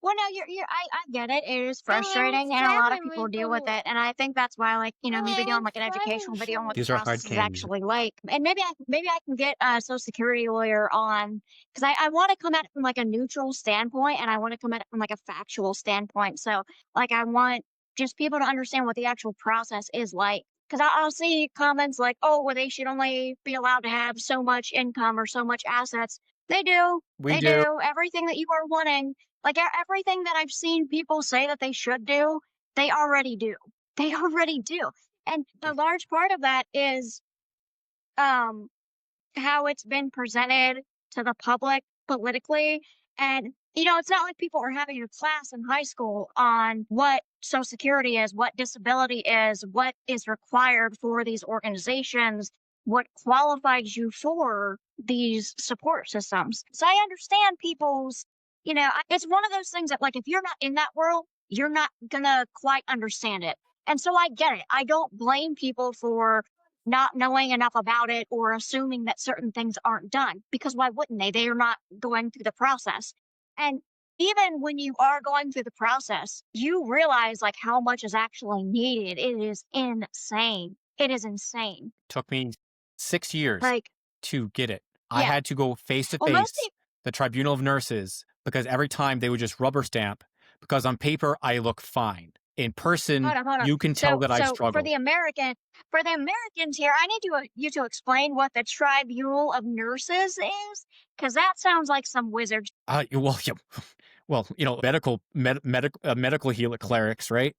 well, no, I get it. It is I mean, frustrating, and a lot of seven people deal with people. it. And I think that's why, like, you know, I maybe mean, doing like an seven educational video on what the These are hard process is candies. actually like. And maybe I can get a Social Security lawyer on, because I want to come at it from like a neutral standpoint, and I want to come at it from like a factual standpoint. So, like, I want just people to understand what the actual process is like. Because I'll see comments like, "Oh, well, they should only be allowed to have so much income or so much assets." They do. We They do. do everything that you are wanting. Like everything that I've seen people say that they should do, they already do. They already do. And a large part of that is um how it's been presented to the public politically. And, you know, it's not like people are having a class in high school on what Social Security is, what disability is, what is required for these organizations, what qualifies you for these support systems. So I understand people's, you know, it's one of those things that, like, if you're not in that world, you're not gonna quite understand it. And so I get it. I don't blame people for not knowing enough about it or assuming that certain things aren't done, because why wouldn't they? They are not going through the process. And even when you are going through the process, you realize like how much is actually needed. It is insane. It is insane. Took me 6 years Like, to get it. I yeah. had to go face to Well, most face the tribunal of nurses because every time they would just rubber stamp because on paper I look fine. In person, hold on. you can tell that I So struggle. for the Americans here, I need you to explain what the Tribunal of Nurses is, because that sounds like some wizard. Well, yeah, well, you know, medical healer clerics, right?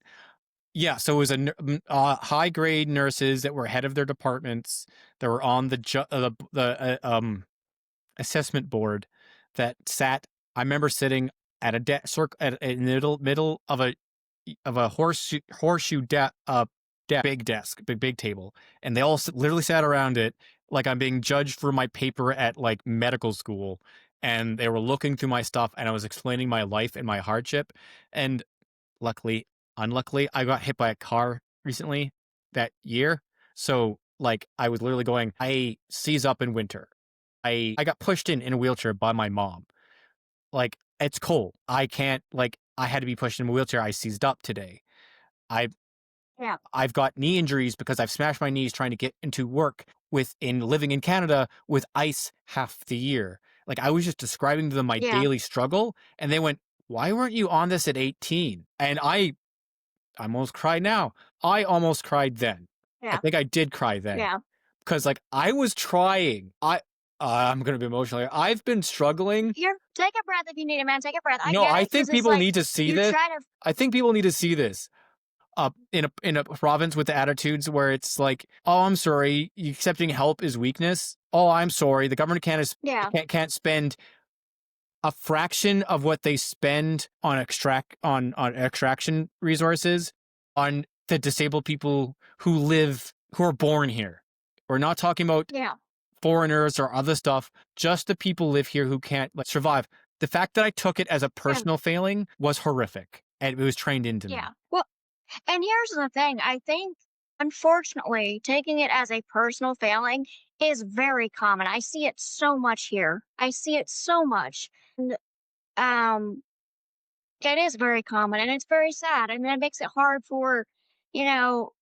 Yeah, so it was high grade nurses that were head of their departments that were on the assessment board that sat. I remember sitting at a at a middle of a horseshoe big desk, big table, and they all literally sat around it like I'm being judged for my paper at like medical school, and they were looking through my stuff, and I was explaining my life and my hardship. And unluckily, I got hit by a car recently that year. So like I was literally going, I seize up in winter. I got pushed in a wheelchair by my mom. Like it's cold. I can't like I had to be pushed in a wheelchair. I seized up today. I Yeah. I've got knee injuries because I've smashed my knees trying to get into work living in Canada with ice half the year. Like I was just describing to them my Yeah. daily struggle, and they went, "Why weren't you on this at 18?" And I almost cried now. I almost cried then. I Yeah. think I did cry then Yeah. because like I was trying. I'm gonna be emotional here. I've been struggling. Take a breath if you need it, man. Take a breath. I No, get I it because think it's people like need to see you this. try to. I think people need to see this. In a province with the attitudes where it's like, oh, I'm sorry, accepting help is weakness. Oh, I'm sorry, the government Yeah. can't spend a fraction of what they spend on extraction resources on the disabled people who are born here. We're not talking about Yeah. foreigners or other stuff, just the people live here who can't like survive. The fact that I took it as a personal failing was horrific, and it was trained into me. Yeah. Well, and here's the thing. I think, unfortunately, taking it as a personal failing is very common. I see it so much here. I see it so much. And, um, it is very common and it's very sad. And that makes it hard for, you know,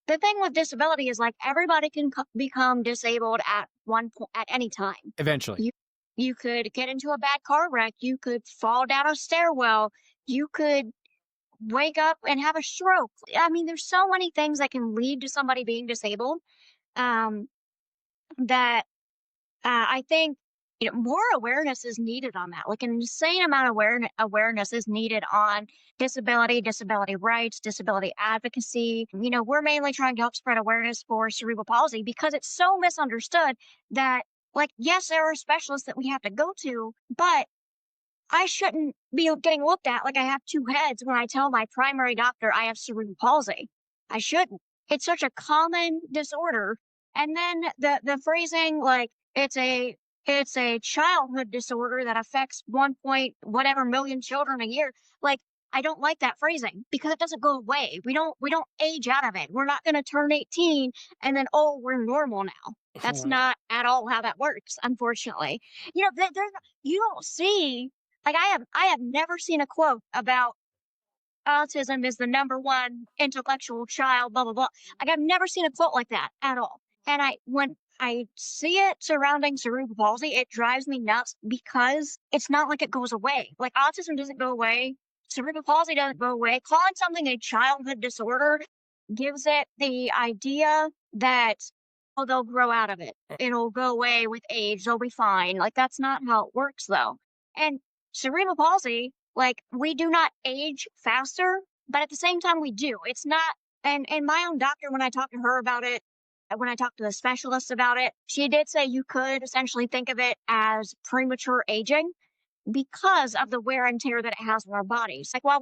the thing with disability is like everybody can become disabled at one point at any time. Eventually. You could get into a bad car wreck. You could fall down a stairwell. You could wake up and have a stroke. I mean, there's so many things that can lead to somebody being disabled, um, that I think more awareness is needed on that. Like an insane amount of awareness is needed on disability rights, disability advocacy. We're mainly trying to help spread awareness for cerebral palsy because it's so misunderstood that, like, yes, there are specialists that we have to go to, but I shouldn't be getting looked at like I have two heads when I tell my primary doctor I have cerebral palsy. I shouldn't. It's such a common disorder. And then the phrasing like it's a childhood disorder that affects 1 point whatever million children a year. Like I don't like that phrasing because it doesn't go away. We don't age out of it. We're not going to turn 18 and then we're normal now. That's not at all how that works, unfortunately. You don't see like I have never seen a quote about autism is the number one intellectual child, blah blah blah. Like I've never seen a quote like that at all. And when I see it surrounding cerebral palsy, it drives me nuts because it's not like it goes away. Like autism doesn't go away. Cerebral palsy doesn't go away. Calling something a childhood disorder gives it the idea that they'll grow out of it. It'll go away with age. They'll be fine. Like that's not how it works though. And cerebral palsy, like we do not age faster, but at the same time we do. It's not, and my own doctor, when I talked to her about it, when I talked to the specialist about it, she did say you could essentially think of it as premature aging because of the wear and tear that it has on our bodies. Like while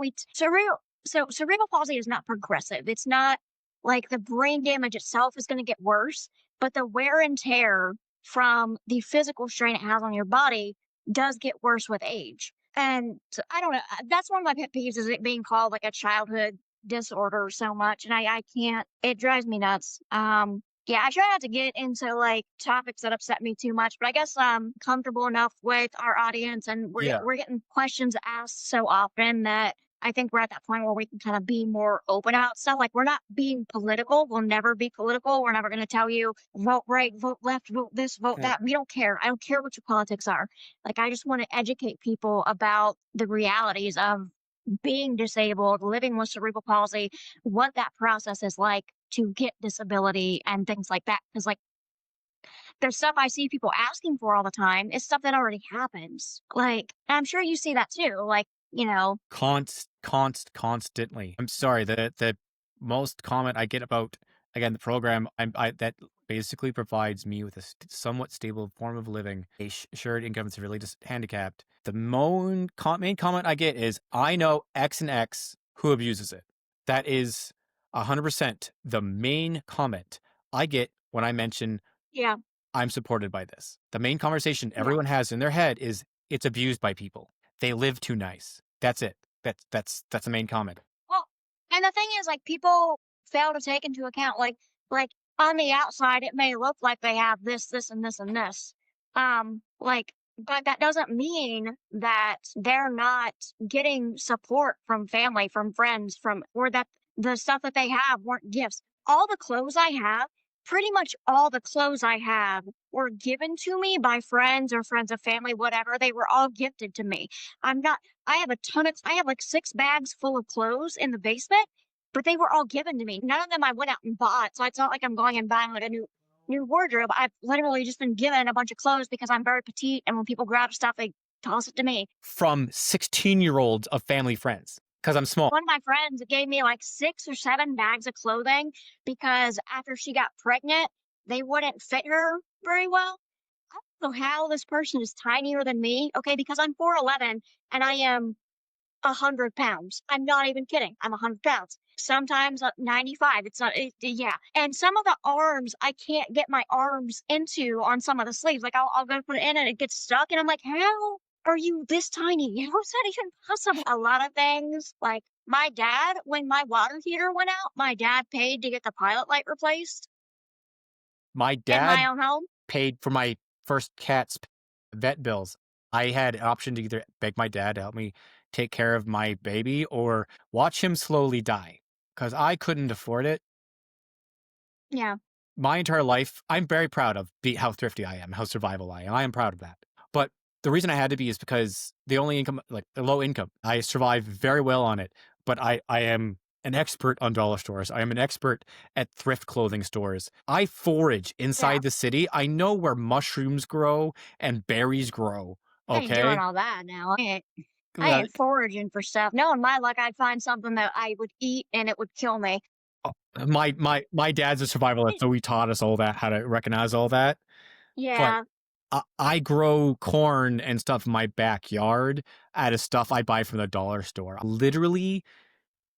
cerebral palsy is not progressive. It's not like the brain damage itself is going to get worse, but the wear and tear from the physical strain it has on your body does get worse with age. And I don't know. That's one of my pet peeves is it being called like a childhood disorder so much. And I can't, it drives me nuts. Yeah, I try not to get into like topics that upset me too much, but I guess I'm comfortable enough with our audience and we're getting questions asked so often that I think we're at that point where we can kind of be more open about stuff. Like we're not being political. We'll never be political. We're never going to tell you vote right, vote left, vote this, vote that. We don't care. I don't care what your politics are. Like I just want to educate people about the realities of being disabled, living with cerebral palsy, what that process is like to get disability and things like that. Because like there's stuff I see people asking for all the time. It's stuff that already happens. Like I'm sure you see that too. Like, constantly. I'm sorry, the most comment I get about again the program that basically provides me with a somewhat stable form of living, a shared income severely handicapped. The main comment I get is I know X and X who abuses it. That is 100% the main comment I get when I mention I'm supported by this. The main conversation everyone has in their head is it's abused by people. They live too nice. That's it. That's the main comment. Well, and the thing is, like, people fail to take into account, like on the outside, it may look like they have this, this, and this, and this. But that doesn't mean that they're not getting support from family, from friends, or that the stuff that they have weren't gifts. All the clothes I have, pretty much all the clothes I have were given to me by friends or friends of family, whatever. They were all gifted to me. I'm not I have I have like 6 bags full of clothes in the basement, but they were all given to me. None of them I went out and bought, so it's not like I'm going and buying like a new wardrobe. I've literally just been given a bunch of clothes because I'm very petite, and when people grab stuff, they toss it to me. From 16-year-olds of family friends, because I'm small. One of my friends gave me like 6 or 7 bags of clothing because after she got pregnant, they wouldn't fit her very well. I don't know how this person is tinier than me, okay, because I'm 4'11" and I am 100 pounds. I'm not even kidding. I'm 100 pounds. Sometimes 95. It's not, yeah. And some of the arms, I can't get my arms into on some of the sleeves. Like I'll go put it in and it gets stuck. And I'm like, how are you this tiny? How is that even possible? A lot of things, like my dad, when my water heater went out, my dad paid to get the pilot light replaced My in dad my own home. paid for my first cat's vet bills. I had an option to either beg my dad to help me take care of my baby or watch him slowly die because I couldn't afford it. Yeah. My entire life, I'm very proud of how thrifty I am, how survival I am. I am proud of that. But the reason I had to be is because the only income, like the low income, I survived very well on it. But I am an expert on dollar stores. I am an expert at thrift clothing stores. I forage inside the city. I know where mushrooms grow and berries grow. I ain't doing Okay. all that now. I Uh, ain't foraging for stuff. Knowing my luck, I'd find something that I would eat and it would kill me. my dad's a survivalist, so he taught us all that, how to recognize all that. But Yeah. I grow corn and stuff in my backyard out of stuff I buy from the dollar store. I literally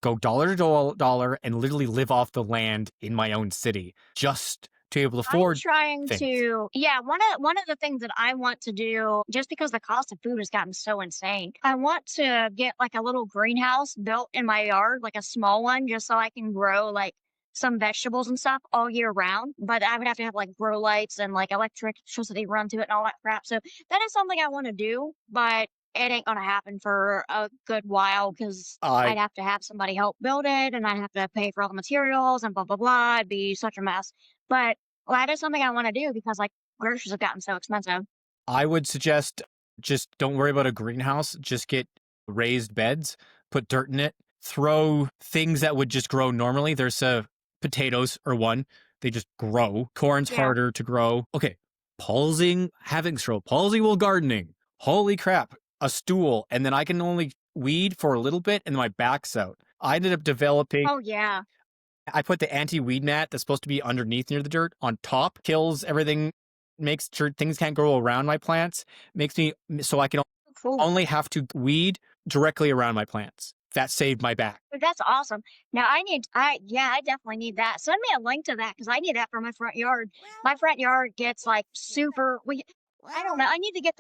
go dollar to dollar and literally live off the land in my own city just to be able to I'm afford trying things. to, yeah, one of the things that I want to do, just because the cost of food has gotten so insane, I want to get like a little greenhouse built in my yard, like a small one, just so I can grow like some vegetables and stuff all year round. But I would have to have like grow lights and like electricity run to it and all that crap. So that is something I want to do, but it ain't gonna happen for a good while because I I'd have to have somebody help build it, and I'd have to pay for all the materials and blah blah blah. It'd be such a mess. But that is something I wanna do because, like, groceries have gotten so expensive. I would suggest just don't worry about a greenhouse. Just get raised beds, put dirt in it, throw things that would just grow normally. There's potatoes are one. They just grow. Corn's Yeah. harder to grow. Okay. Having cerebral palsy while gardening. Holy crap. A stool. And then I can only weed for a little bit and my back's out. I ended up developing. Oh, yeah. I put the anti-weed mat that's supposed to be underneath near the dirt on top, kills everything, makes sure things can't grow around my plants, makes me so I can Cool. only have to weed directly around my plants. That saved my back. That's awesome. Now I definitely need that. Send me a link to that because I need that for my front yard. My front yard gets, like, super I don't know, I need to get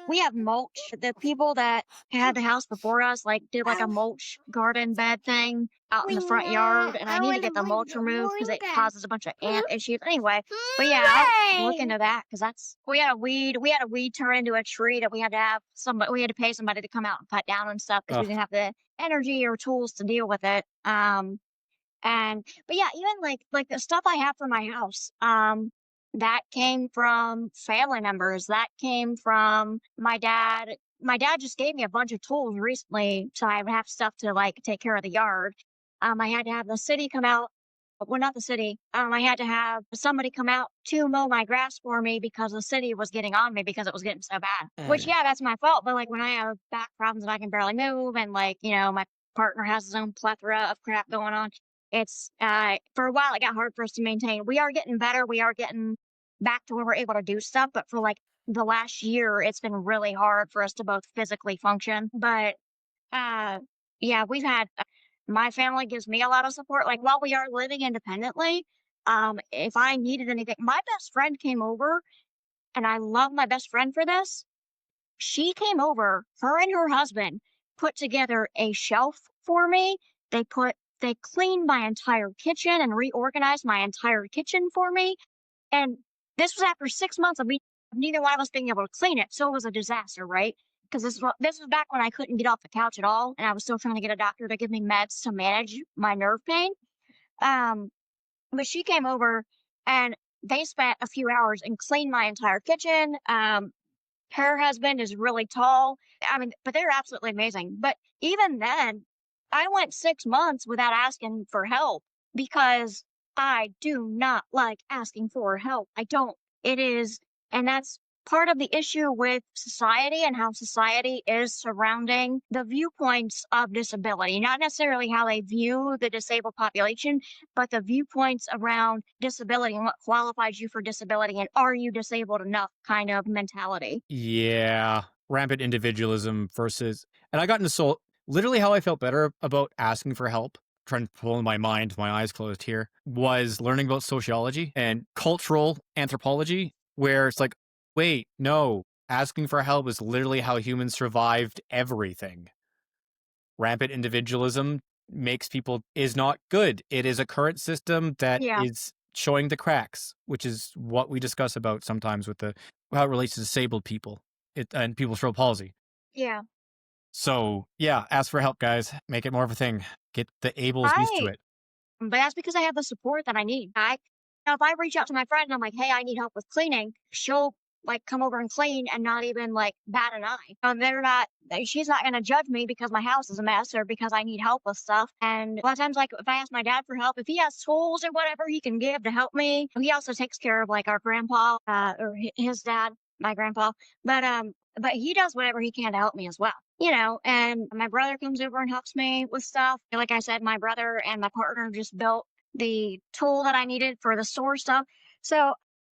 we have mulch. The people that had the house before us, like, did, like, a mulch garden bed thing out in the front yard, and I need to get the mulch removed because it causes a bunch of ant issues. Anyway, but yeah, I'll look into that because we had a weed turn into a tree that we had to pay somebody to come out and cut down and stuff because we Ugh. didn't have the energy or tools to deal with it. But yeah, even like the stuff I have for my house, that came from family members. That came from my dad. My dad just gave me a bunch of tools recently, so I would have stuff to like take care of the yard. I had to have the city come out. Well, not the city. I had to have somebody come out to mow my grass for me because the city was getting on me because it was getting so bad. Which, yeah, that's my fault. But like when I have back problems and I can barely move, and like my partner has his own plethora of crap going on, it's for a while it got hard for us to maintain. We are getting better. We are getting back to where we're able to do stuff. But for like the last year, it's been really hard for us to both physically function. But uh, yeah, we've had my family gives me a lot of support. Like while we are living independently, if I needed anything, my best friend came over and I love my best friend for this. She came over, her and her husband put together a shelf for me. They cleaned my entire kitchen and reorganized my entire kitchen for me. And this was after 6 months of neither one of us being able to clean it. So it was a disaster, right? Because this was back when I couldn't get off the couch at all, and I was still trying to get a doctor to give me meds to manage my nerve pain. Um, but she came over and they spent a few hours and cleaned my entire kitchen. Her husband is really tall. I mean, but they're absolutely amazing. But even then, I went 6 months without asking for help because I do not like asking for help. I don't. It is, and that's part of the issue with society and how society is surrounding the viewpoints of disability, not necessarily how they view the disabled population, but the viewpoints around disability and what qualifies you for disability and are you disabled enough kind of mentality. Yeah, rampant individualism versus, and I got into literally how I felt better about asking for help, trying to pull in my mind, my eyes closed here, was learning about sociology and cultural anthropology, where it's like, wait, no, asking for help is literally how humans survived everything. Rampant individualism is not good. It is a current system that Yeah, is showing the cracks, which is what we discuss about sometimes with how it relates to disabled people and people with cerebral palsy. yeah. So yeah, ask for help, guys. Make it more of a thing. Get the ables used to I it. But that's because I have the support that I need. Now, if I reach out to my friend and I'm like, "Hey, I need help with cleaning," she'll like come over and clean and not even like bat an eye. She's not going to judge me because my house is a mess or because I need help with stuff. And a lot of times, like if I ask my dad for help, if he has tools or whatever he can give to help me, he also takes care of like our grandpa or his dad, my grandpa. But he does whatever he can to help me as well. And my brother comes over and helps me with stuff. Like I said, my brother and my partner just built the tool that I needed for the sore stuff. So,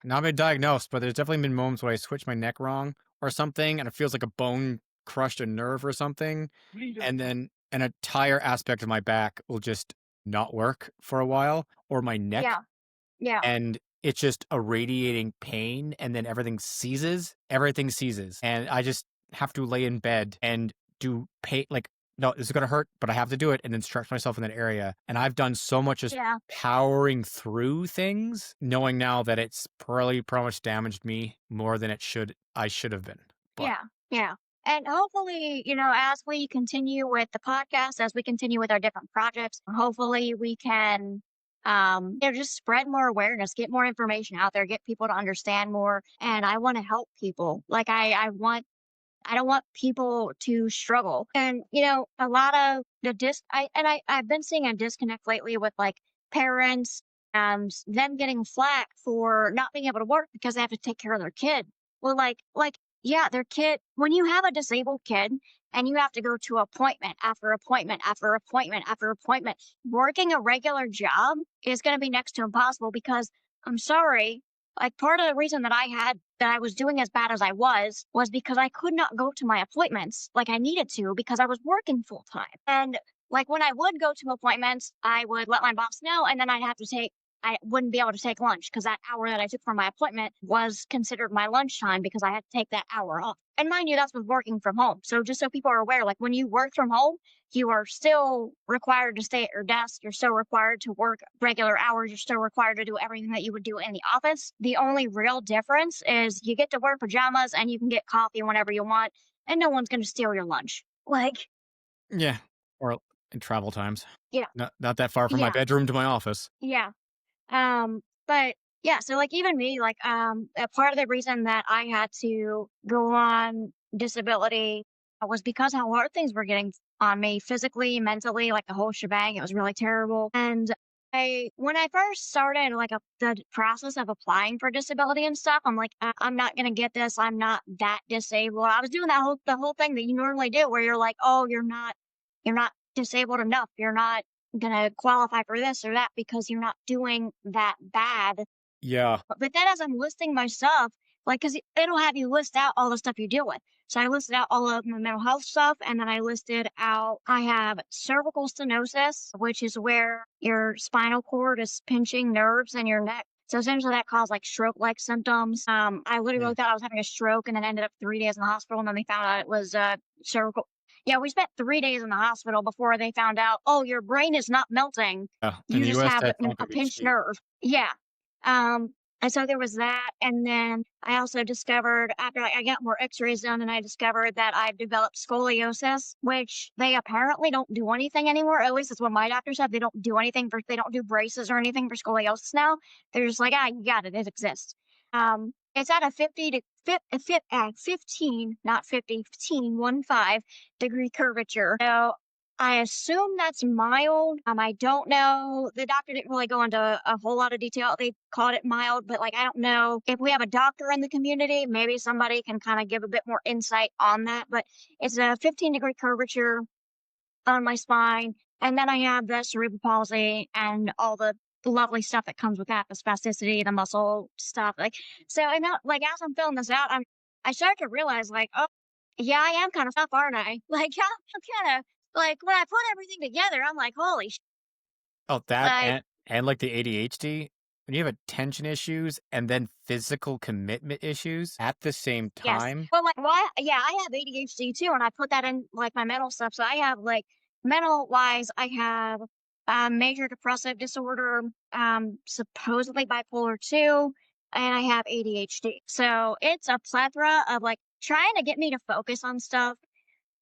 Not been diagnosed, but there's definitely been moments where I switch my neck wrong or something, and it feels like a bone crushed a nerve or something, and then an entire aspect of my back will just not work for a while, or my neck, yeah, yeah, and it's just a radiating pain, and then everything seizes, and I just have to lay in bed and do pain, like, no, this is gonna hurt, but I have to do it, and then stretch myself in that area. And I've done so much just yeah, powering through things, knowing now that it's probably pretty much damaged me more than I should have been. But yeah, yeah. And hopefully, as we continue with the podcast, as we continue with our different projects, hopefully we can, just spread more awareness, get more information out there, get people to understand more. And I want to help people. Like I don't want people to struggle. And, a lot of I've been seeing a disconnect lately with like parents and them getting flack for not being able to work because they have to take care of their kid. Well, yeah, their kid, when you have a disabled kid and you have to go to appointment after appointment after appointment after appointment, working a regular job is going to be next to impossible because I'm sorry, like part of the reason that I was doing as bad as I was because I could not go to my appointments like I needed to because I was working full time. And like when I would go to appointments, I would let my boss know and then I wouldn't be able to take lunch because that hour that I took for my appointment was considered my lunchtime because I had to take that hour off. And mind you, that's with working from home. So just so people are aware, like when you work from home, you are still required to stay at your desk. You're still required to work regular hours. You're still required to do everything that you would do in the office. The only real difference is you get to wear pajamas and you can get coffee whenever you want, and no one's going to steal your lunch. Like, yeah, or in travel times, yeah, not that far from my yeah, bedroom to my office. yeah. But yeah, so like even me, like a part of the reason that I had to go on disability was because how hard things were getting on me physically, mentally, like the whole shebang. It was really terrible. And when I first started the process of applying for disability and stuff, I'm like, I'm not gonna get this. I'm not that disabled. I was doing the whole thing that you normally do, where you're like, oh, you're not disabled enough. You're not gonna qualify for this or that because you're not doing that bad. Yeah, But then as I'm listing my stuff, like, cause it'll have you list out all the stuff you deal with. So I listed out all of my mental health stuff, and then I listed out I have cervical stenosis, which is where your spinal cord is pinching nerves in your neck So essentially that caused like stroke-like symptoms. I literally Mm. thought I was having a stroke and then ended up 3 days in the hospital, and then they found out it was cerebral. Yeah, we spent 3 days in the hospital before they found out, oh, your brain is not melting. In You the just US, have that's a pinched ADHD. nerve. Yeah. And so there was that. And then I also discovered after I got more x-rays done and I discovered that I've developed scoliosis, which they apparently don't do anything anymore. At least that's what my doctor said. They don't do anything they don't do braces or anything for scoliosis now. They're just like, you got it. It exists. It's at a 15, not 50, 15, 1 5 degree curvature. So I assume that's mild. I don't know. The doctor didn't really go into a whole lot of detail. They called it mild, but like I don't know if we have a doctor in the community, maybe somebody can kind of give a bit more insight on that. But it's a 15-degree curvature on my spine, and then I have the cerebral palsy and all the lovely stuff that comes with that, the spasticity, the muscle stuff. Like so, and now, like as I'm filling this out, I start to realize like, oh, yeah, I am kind of tough, aren't I? Like I'm kind of like when I put everything together, I'm like, holy, Oh, that like and like the ADHD, when you have attention issues and then physical commitment issues at the same yes. time. Well, like why? Yeah, I have ADHD too, and I put that in like my mental stuff. So I have like mental wise, I have major depressive disorder, supposedly bipolar 2, and I have ADHD. So it's a plethora of like trying to get me to focus on stuff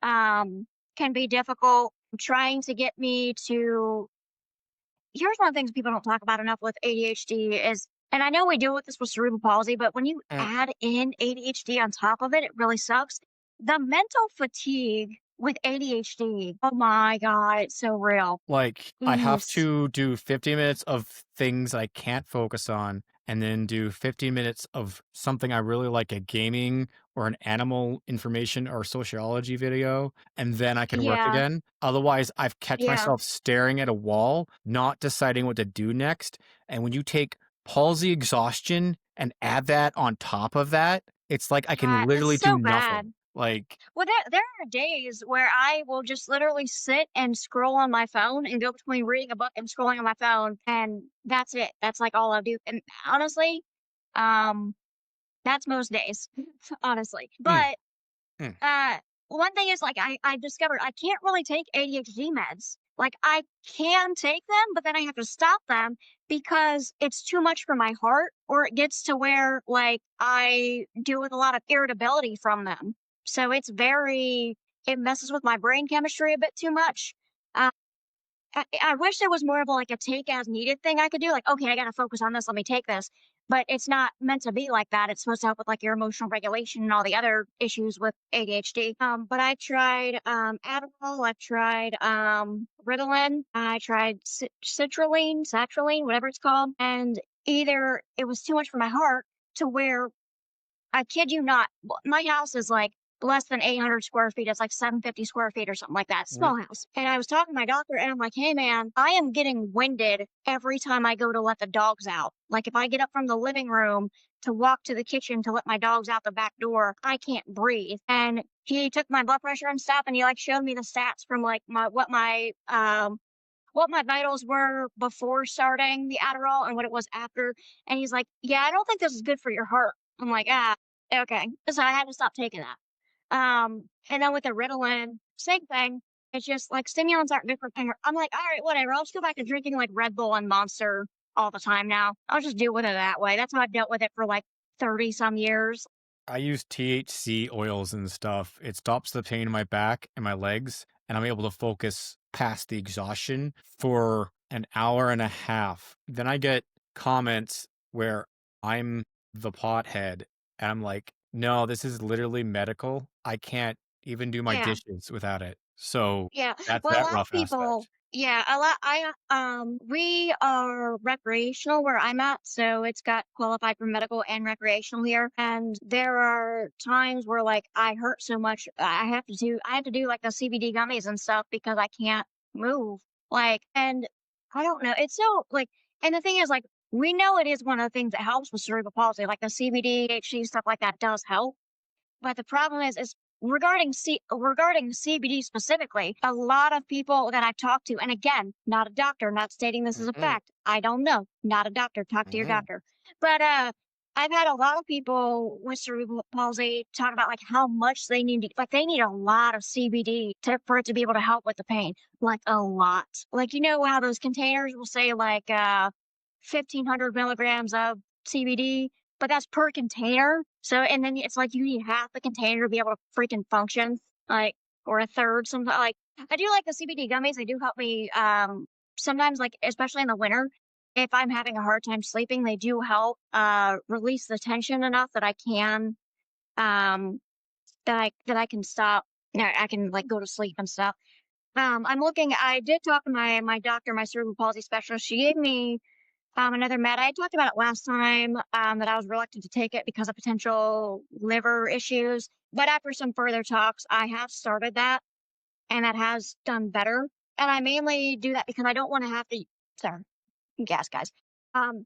can be difficult. Trying to get me to here's one of the things people don't talk about enough with ADHD is, and I know we deal with this with cerebral palsy, but when you Mm. add in ADHD on top of it, it really sucks. The mental fatigue with ADHD, oh my God, it's so real. Like, I have Yes. to do 50 minutes of things I can't focus on, and then do 15 minutes of something I really like, a gaming or an animal information or sociology video, and then I can work Yeah. again. Otherwise, I've catch Yeah. myself staring at a wall, not deciding what to do next. And when you take palsy exhaustion and add that on top of that, it's like I can It's literally do so bad. nothing. Like, Well, there are days where I will just literally sit and scroll on my phone and go between reading a book and scrolling on my phone, and that's it. That's like all I do. And honestly, um, that's most days, honestly. mm, But mm, uh, one thing is like I discovered I can't really take ADHD meds. Like I can take them, but then I have to stop them because it's too much for my heart, or it gets to where like I deal with a lot of irritability from them. So it messes with my brain chemistry a bit too much. Uh, I wish there was more of a, like a take as needed thing I could do. Like, okay, I got to focus on this. Let me take this. But it's not meant to be like that. It's supposed to help with like your emotional regulation and all the other issues with ADHD. But I tried Adderall. I've tried Ritalin. I tried Citrulline, whatever it's called. And either it was too much for my heart to where I kid you not. My house is like less than 800 square feet. It's like 750 square feet or something like that. mm, Small house. And I was talking to my doctor and I'm like, hey man, I am getting winded every time I go to let the dogs out. Like if I get up from the living room to walk to the kitchen to let my dogs out the back door, I can't breathe. And he took my blood pressure and stuff and he like showed me the stats from like what my vitals were before starting the Adderall and what it was after. And he's like, yeah, I don't think this is good for your heart. I'm like, okay. So I had to stop taking that. And then with the Ritalin, same thing. It's just like stimulants aren't good for pain. I'm like, all right, whatever. I'll just go back to drinking like Red Bull and Monster all the time now. I'll just deal with it that way. That's how I've dealt with it for like 30 some years. I use THC oils and stuff. It stops the pain in my back and my legs, and I'm able to focus past the exhaustion for an hour and a half. Then I get comments where I'm the pothead, and I'm like, no, this is literally medical. I can't even do my Yeah. dishes without it. So Yeah. that's Well, a that lot of rough people, aspect. yeah, a lot, we are recreational where I'm at, so it's got qualified for medical and recreational here. And there are times where like I hurt so much, I have to do like the CBD gummies and stuff because I can't move. Like, and I don't know, it's so like, and the thing is like, we know it is one of the things that helps with cerebral palsy, like the CBD, HC, stuff like that does help. But the problem is regarding CBD specifically, a lot of people that I've talked to, and again, not a doctor, not stating this as a Mhm, fact. I don't know. Not a doctor. Talk to your mhm. doctor. But I've had a lot of people with cerebral palsy talk about like how much they need like they need a lot of CBD for it to be able to help with the pain. Like a lot. Like you know how those containers will say like 1,500 milligrams of CBD, but that's per container. So and then it's like you need half the container to be able to freaking function, like or a third. Sometimes like I do like the CBD gummies. They do help me sometimes like especially in the winter if I'm having a hard time sleeping, they do help release the tension enough that I can um that I can stop. You know, I can like go to sleep and stuff. I'm looking. I did talk to my doctor, my cerebral palsy specialist. She gave me another med. I talked about it last time that I was reluctant to take it because of potential liver issues. But after some further talks, I have started that, and that has done better. And I mainly do that because I don't want to have to. Sorry, gas, guys. Um,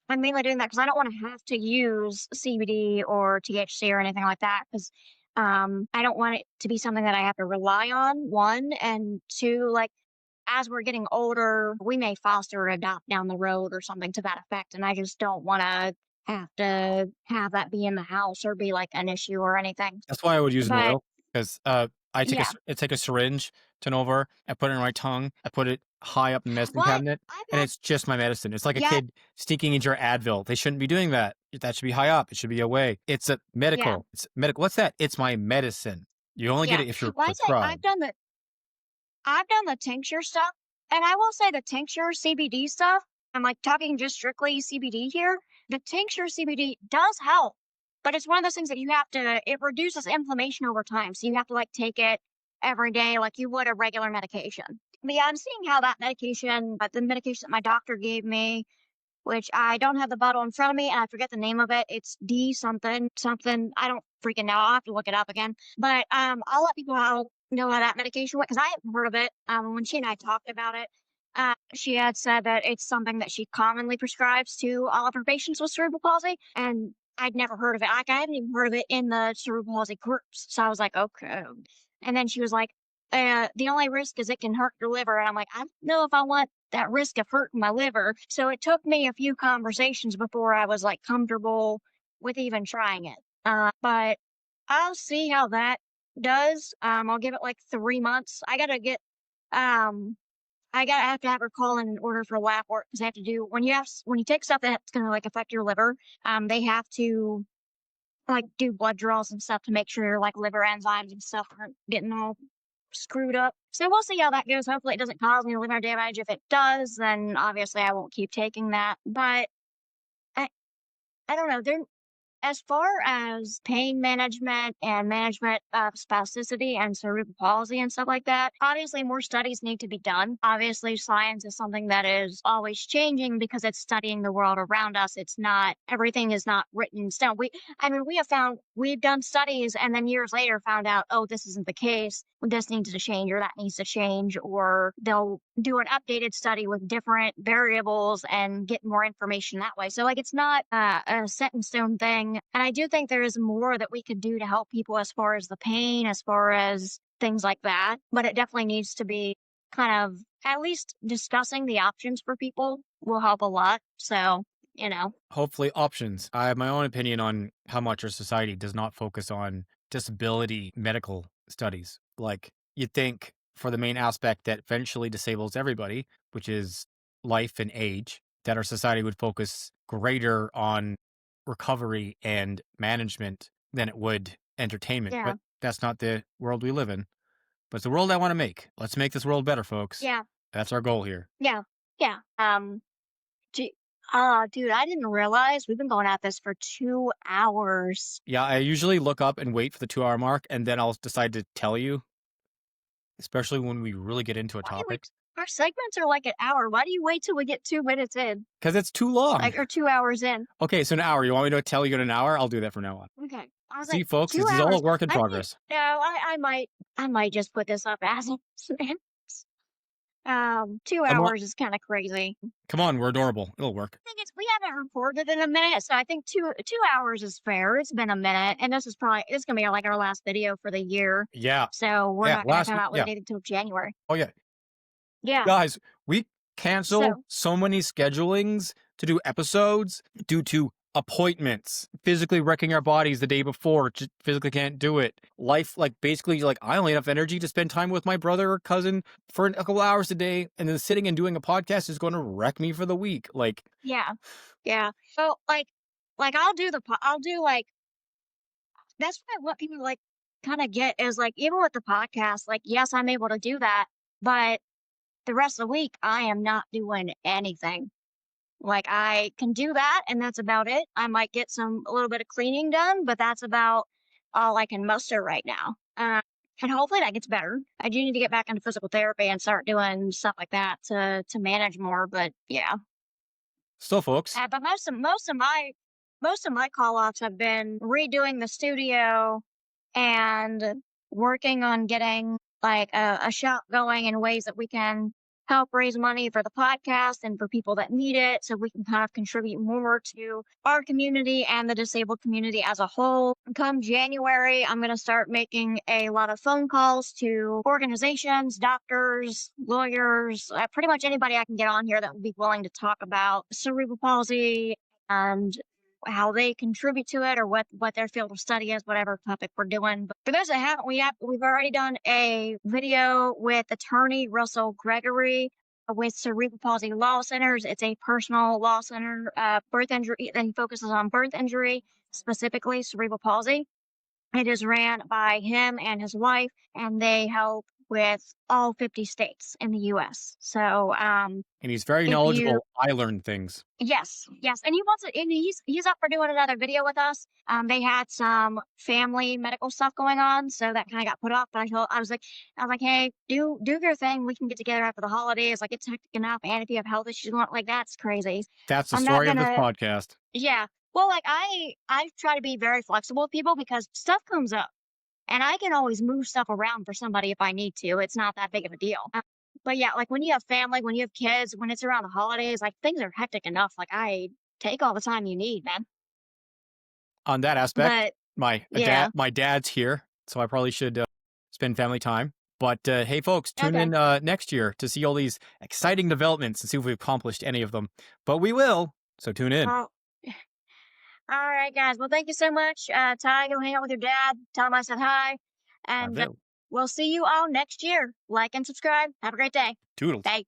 I'm mainly doing that because I don't want to have to use CBD or THC or anything like that because I don't want it to be something that I have to rely on, one. And two, like, as we're getting older, we may foster or adopt down the road or something to that effect. And I just don't want to have that be in the house or be like an issue or anything. That's why I would use an But oil because yeah, I take a syringe, turn over, I put it in my tongue, I put it high up in the medicine well, cabinet, I've and had, it's just my medicine. It's like a yeah, kid sneaking into your Advil. They shouldn't be doing that. That should be high up. It should be away. It's a yeah, medical. It's medical. What's that? It's my medicine. You only get yeah. it if you're Well, I say prescribed. I've done the tincture stuff, and I will say the tincture CBD stuff, I'm like talking just strictly CBD here. The tincture CBD does help, but it's one of those things that you have to, it reduces inflammation over time. So you have to like take it every day like you would a regular medication. But yeah, I'm seeing how that medication, the medication that my doctor gave me, which I don't have the bottle in front of me and I forget the name of it. It's D something, something. I don't freaking know. I'll have to look it up again. But I'll let people know how that medication went because I hadn't heard of it. When she and I talked about it, she had said that it's something that she commonly prescribes to all of her patients with cerebral palsy. And I'd never heard of it. Like I hadn't even heard of it in the cerebral palsy groups. So I was like, okay. And then she was like, the only risk is it can hurt your liver. And I'm like, I don't know if I want that risk of hurting my liver. So it took me a few conversations before I was like comfortable with even trying it. But I'll see how that does. I'll give it like 3 months. Um, I have to have her call in an order for lab work because I have to do when you take stuff that's going to like affect your liver. They have to like do blood draws and stuff to make sure your like liver enzymes and stuff aren't getting all screwed up. So we'll see how that goes. Hopefully it doesn't cause any liver damage. If it does, then obviously I won't keep taking that. But I, I don't know. As far as pain management and management of spasticity and cerebral palsy and stuff like that, obviously more studies need to be done. Obviously, science is something that is always changing because it's studying the world around us. It's not everything is not written in stone. We've done studies and then years later found out, oh, this isn't the case. This needs to change or that needs to change, or they'll do an updated study with different variables and get more information that way. So like it's not a set in stone thing. And I do think there is more that we could do to help people as far as the pain, as far as things like that. But it definitely needs to be kind of at least discussing the options for people will help a lot. So, Hopefully, options. I have my own opinion on how much our society does not focus on disability medical studies. Like, you'd think for the main aspect that eventually disables everybody, which is life and age, that our society would focus greater on recovery and management than it would entertainment. yeah, But that's not the world we live in. But it's the world I want to make. Let's make this world better, folks. yeah, That's our goal here. yeah, yeah. Gee, dude, I didn't realize we've been going at this for 2 hours. Yeah, I usually look up and wait for the 2 hour mark, and then I'll decide to tell you, especially when we really get into a Why do topic, our segments are like an hour. Why do you wait till we get 2 minutes in? because it's too long. Like, or 2 hours in? Okay, so an hour. You want me to tell you in an hour? I'll do that from now on. Okay. I was See, like, folks, two this is all a hours. work in I might, progress. no, I might just put this up as minutes. 2 Come on, hours is kind of crazy. come on, we're adorable. It'll work. The thing is, we haven't recorded in a minute, so I think 2 hours is fair. It's been a minute, and this is gonna be like our last video for the year. Yeah, So we're yeah. not gonna Last come week, out with yeah. anything until January. Oh yeah, Yeah. guys, we cancel So so many schedulings to do episodes due to appointments, physically wrecking our bodies the day before, just physically can't do it. Life, like basically, like I only have enough energy to spend time with my brother or cousin for a couple hours a day, and then sitting and doing a podcast is going to wreck me for the week. Like, Yeah. Yeah. So like I'll do like that's what people like kind of get is like even with the podcast, like yes, I'm able to do that, but the rest of the week I am not doing anything. Like I can do that and that's about it. I might get a little bit of cleaning done, but that's about all I can muster right now. And hopefully that gets better. I do need to get back into physical therapy and start doing stuff like that to manage more. But yeah, still, folks, but most of my call offs have been redoing the studio and working on getting like a shop going in ways that we can help raise money for the podcast and for people that need it so we can kind of contribute more to our community and the disabled community as a whole. Come January, I'm going to start making a lot of phone calls to organizations, doctors, lawyers, pretty much anybody I can get on here that would be willing to talk about cerebral palsy and how they contribute to it or what their field of study is, whatever topic we're doing. But for those that haven't, we've already done a video with attorney Russell Gregory with Cerebral Palsy Law Centers. It's a personal law center, birth injury, and he focuses on birth injury, specifically cerebral palsy. It is ran by him and his wife, and they help with all 50 states in the U.S. So, and he's very if you knowledgeable. I learned things. yes, and he wants it, and he's up for doing another video with us. They had some family medical stuff going on, so that kind of got put off. But I was like, hey, do your thing. We can get together after the holidays. Like it's hectic enough, and if you have health issues, like that's crazy. That's the I'm not story of this gonna, podcast. yeah. Well, like I try to be very flexible with people because stuff comes up, and I can always move stuff around for somebody if I need to. It's not that big of a deal. But yeah, like when you have family, when you have kids, when it's around the holidays, like things are hectic enough. Like I take all the time you need, man. On that aspect, But yeah, my dad's here, so I probably should spend family time. But hey, folks, tune okay. in next year to see all these exciting developments and see if we've accomplished any of them. But we will, so tune in. Well, all right, guys. Well, thank you so much. Ty, go hang out with your dad. Tell him I said hi. I And will. we'll see you all next year. Like and subscribe. Have a great day. Toodles. Bye.